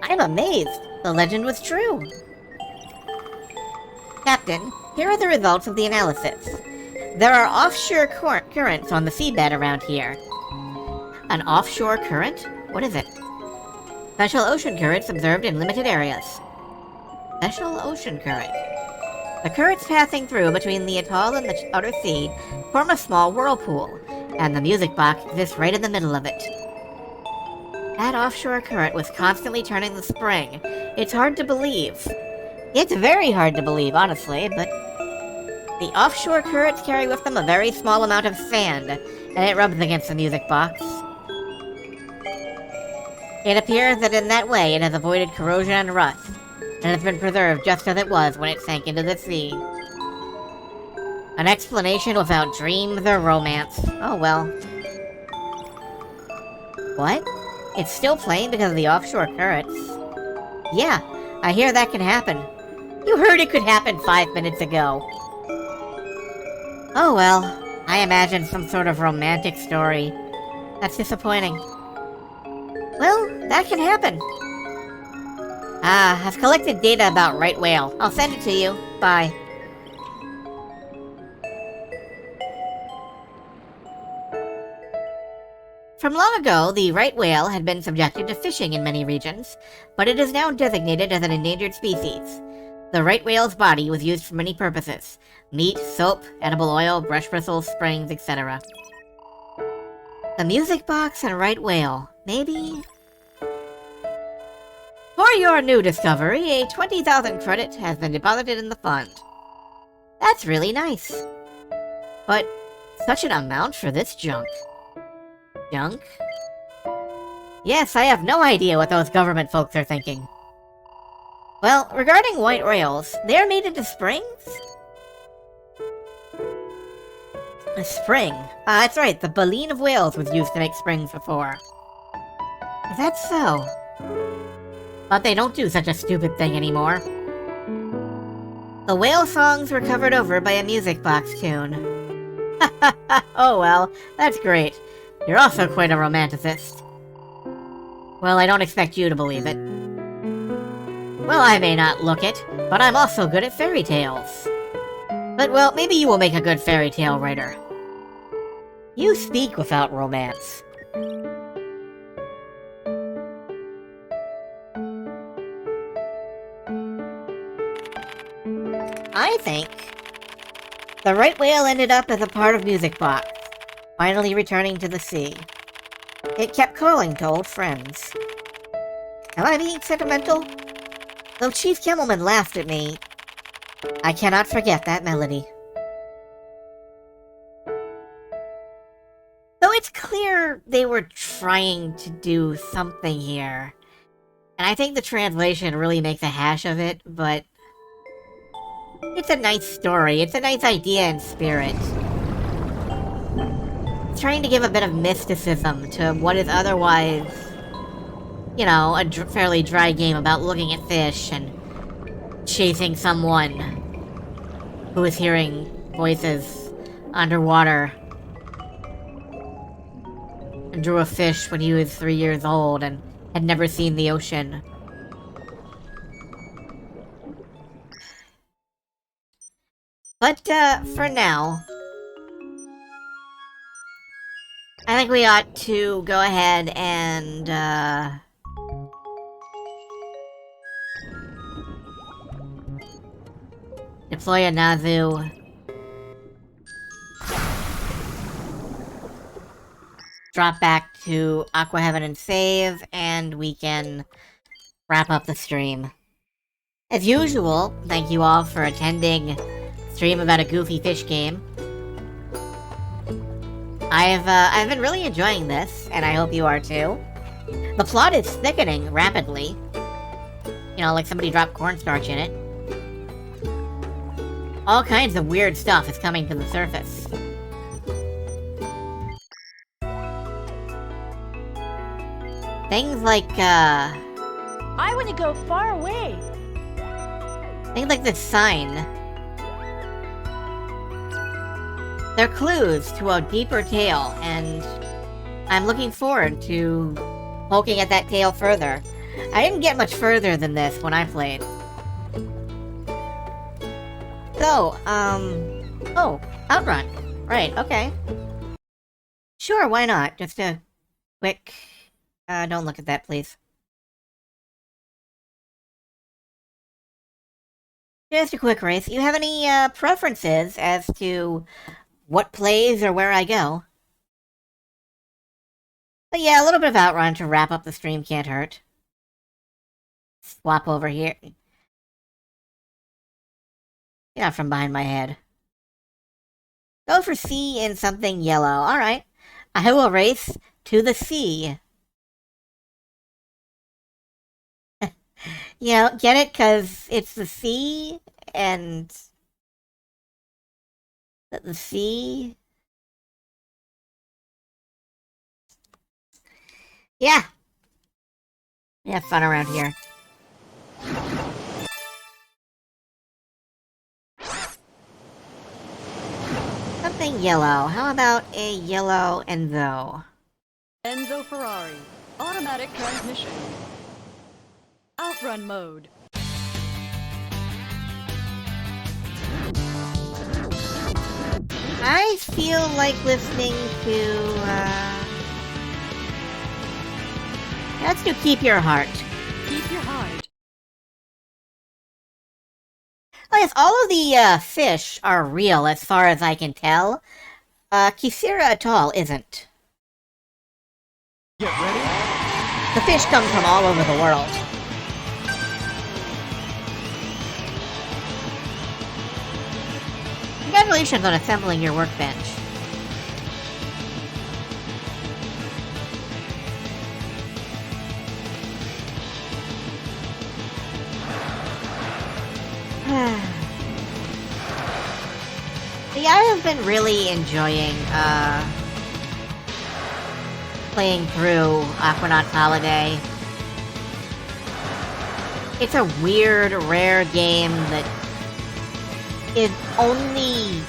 I'm amazed. The legend was true. Captain, here are the results of the analysis. There are offshore currents on the seabed around here. An offshore current? What is it? Special ocean currents observed in limited areas. Special ocean current. The currents passing through between the atoll and the outer sea form a small whirlpool, and the music box exists right in the middle of it. That offshore current was constantly turning the spring. It's hard to believe. It's very hard to believe, honestly, but the offshore currents carry with them a very small amount of sand, and it rubs against the music box. It appears that in that way it has avoided corrosion and rust, and has been preserved just as it was when it sank into the sea. An explanation without dreams or romance. Oh well. What? It's still playing because of the offshore currents? Yeah, I hear that can happen. You heard it could happen 5 minutes ago. Oh well, I imagined some sort of romantic story. That's disappointing. Well, that can happen. I've collected data about right whale. I'll send it to you. Bye. From long ago, the right whale had been subjected to fishing in many regions, but it is now designated as an endangered species. The right whale's body was used for many purposes: meat, soap, edible oil, brush bristles, springs, etc. The music box and right whale. Maybe... For your new discovery, a 20,000 credit has been deposited in the fund. That's really nice. But such an amount for this junk. Junk? Yes, I have no idea what those government folks are thinking. Well, regarding white whales, they're made into springs? A spring? That's right, the baleen of whales was used to make springs before. Is that so? But they don't do such a stupid thing anymore. The whale songs were covered over by a music box tune. Oh well, that's great. You're also quite a romanticist. Well, I don't expect you to believe it. Well, I may not look it, but I'm also good at fairy tales. But, well, maybe you will make a good fairy tale writer. You speak without romance. I think the right whale ended up as a part of Music Box, finally returning to the sea. It kept calling to old friends. Am I being sentimental? Though Chief Kimmelman laughed at me, I cannot forget that melody. Though it's clear they were trying to do something here, and I think the translation really makes a hash of it, but it's a nice story, it's a nice idea and spirit. It's trying to give a bit of mysticism to what is otherwise, you know, a fairly dry game about looking at fish and chasing someone who is hearing voices underwater and drew a fish when he was 3 years old and had never seen the ocean. But, for now, I think we ought to go ahead and, Deploy a Nazu. Drop back to Aqua Heaven and save, and we can wrap up the stream. As usual, thank you all for attending stream about a goofy fish game. I've been really enjoying this, and I hope you are too. The plot is thickening rapidly. You know, like somebody dropped cornstarch in it. All kinds of weird stuff is coming to the surface. Things like, I want to go far away. things like this sign. They're clues to a deeper tale, and I'm looking forward to poking at that tale further. I didn't get much further than this when I played. So, oh, Outrun. Right, okay. Sure, why not? Just a quick... don't look at that, please. Just a quick race. You have any, preferences as to what plays or where I go? But yeah, a little bit of Outrun to wrap up the stream can't hurt. Swap over here. Get out from behind my head. Go for C in something yellow. Alright. I will race to the sea. You know, get it? 'Cause it's the sea, and... the sea... Yeah. We have fun around here. Something yellow. How about a yellow Enzo? Enzo Ferrari. Automatic transmission. Outrun mode. I feel like listening to, let's do Keep Your Heart. Keep your heart. Oh yes, all of the, fish are real as far as I can tell. Kisira Atoll isn't. Get ready. The fish come from all over the world. Congratulations on assembling your workbench. Yeah, I have been really enjoying, playing through Aquanaut Holiday. It's a weird, rare game that is only...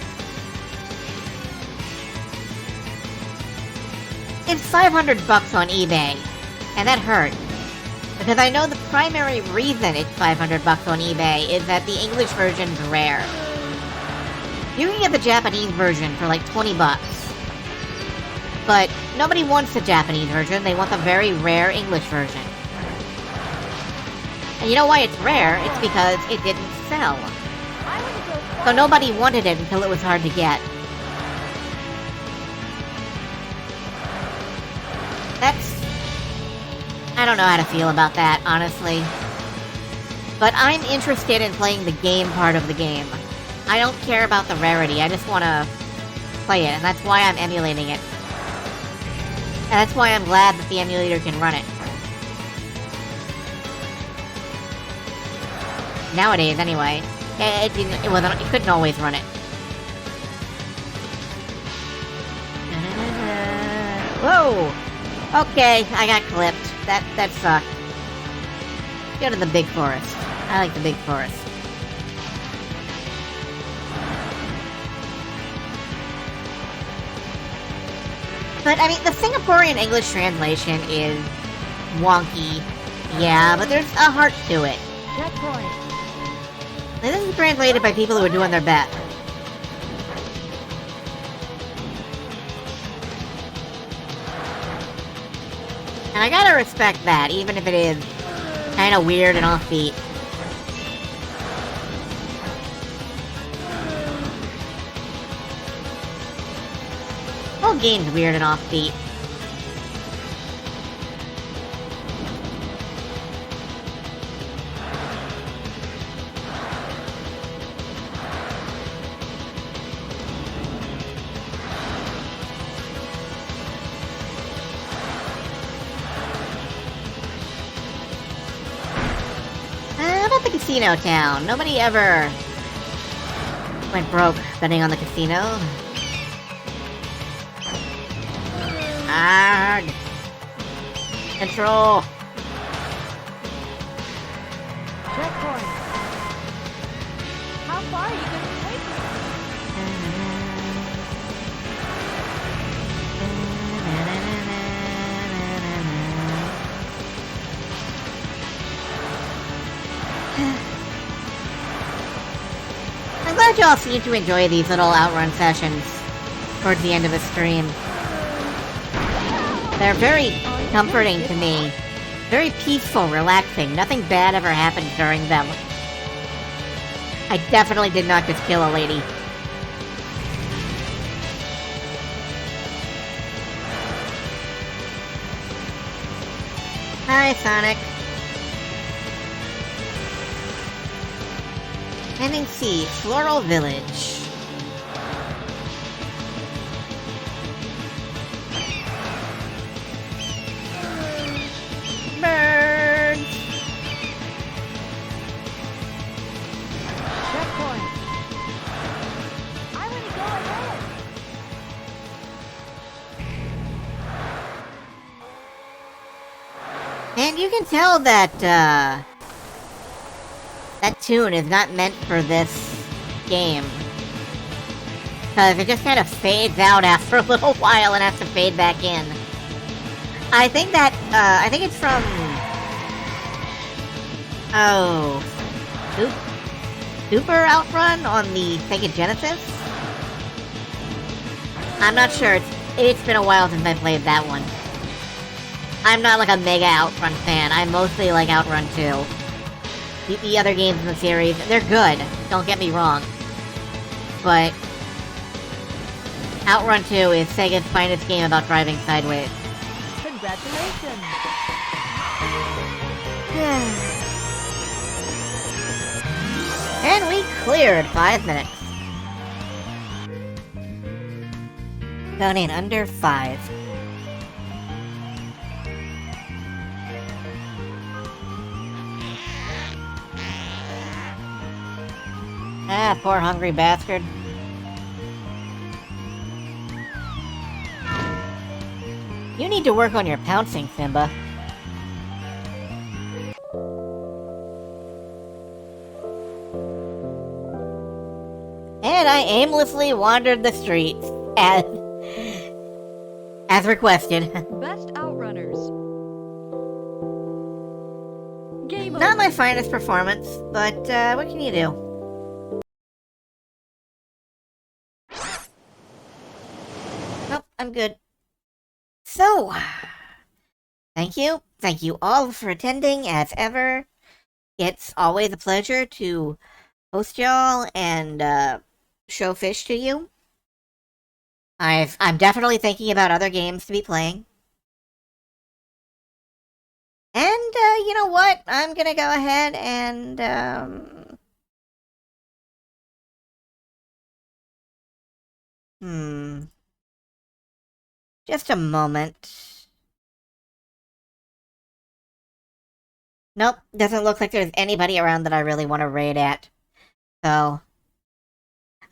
It's $500 on eBay, and that hurt. Because I know the primary reason it's $500 on eBay is that the English version's rare. You can get the Japanese version for like $20. But nobody wants the Japanese version, they want the very rare English version. And you know why it's rare? It's because it didn't sell. So nobody wanted it until it was hard to get. That's... I don't know how to feel about that, honestly. But I'm interested in playing the game part of the game. I don't care about the rarity, I just want to play it, and that's why I'm emulating it. And that's why I'm glad that the emulator can run it. Nowadays, anyway. It couldn't always run it. Whoa! Okay, I got clipped. That sucked. Go to the big forest. I like the big forest. But, I mean, the Singaporean English translation is wonky. Yeah, but there's a heart to it. Checkpoint. This is translated by people who are doing their best. And I gotta respect that, even if it is kinda weird and offbeat. whole game's weird and offbeat. How about the casino town? Nobody ever went broke betting on the casino. Arg! Control! Checkpoint. How far are you going to take me? I'm glad y'all seem to enjoy these little outrun sessions towards the end of the stream. They're very comforting to me. Very peaceful, relaxing. Nothing bad ever happens during them. I definitely did not just kill a lady. Hi, Sonic. Ending C, Floral Village. Birds! Checkpoint. I want to go ahead. And you can tell that, that tune is not meant for this game. Because it just kind of fades out after a little while and has to fade back in. I think that, I think it's from... Oh... Super Outrun on the Sega Genesis? I'm not sure, it's been a while since I played that one. I'm not like a mega Outrun fan, I mostly like Outrun 2. The other games in the series, they're good, don't get me wrong. But... Outrun 2 is Sega's finest game about driving sideways. Congratulations. And we cleared 5 minutes. Done in under 5. Ah, poor hungry bastard. You need to work on your pouncing, Simba. And I aimlessly wandered the streets, as requested. Best Outrunners. Game Not over. my finest performance, but what can you do? Nope, I'm good. So, thank you. Thank you all for attending, as ever. It's always a pleasure to host y'all and show fish to you. I'm definitely thinking about other games to be playing. And, you know what? I'm gonna go ahead and, just a moment. Nope, doesn't look like there's anybody around that I really want to raid at. So,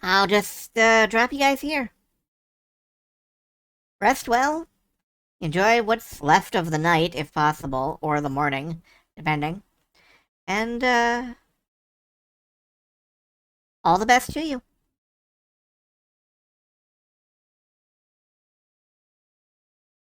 I'll just, drop you guys here. Rest well. Enjoy what's left of the night, if possible, or the morning, depending. And, all the best to you.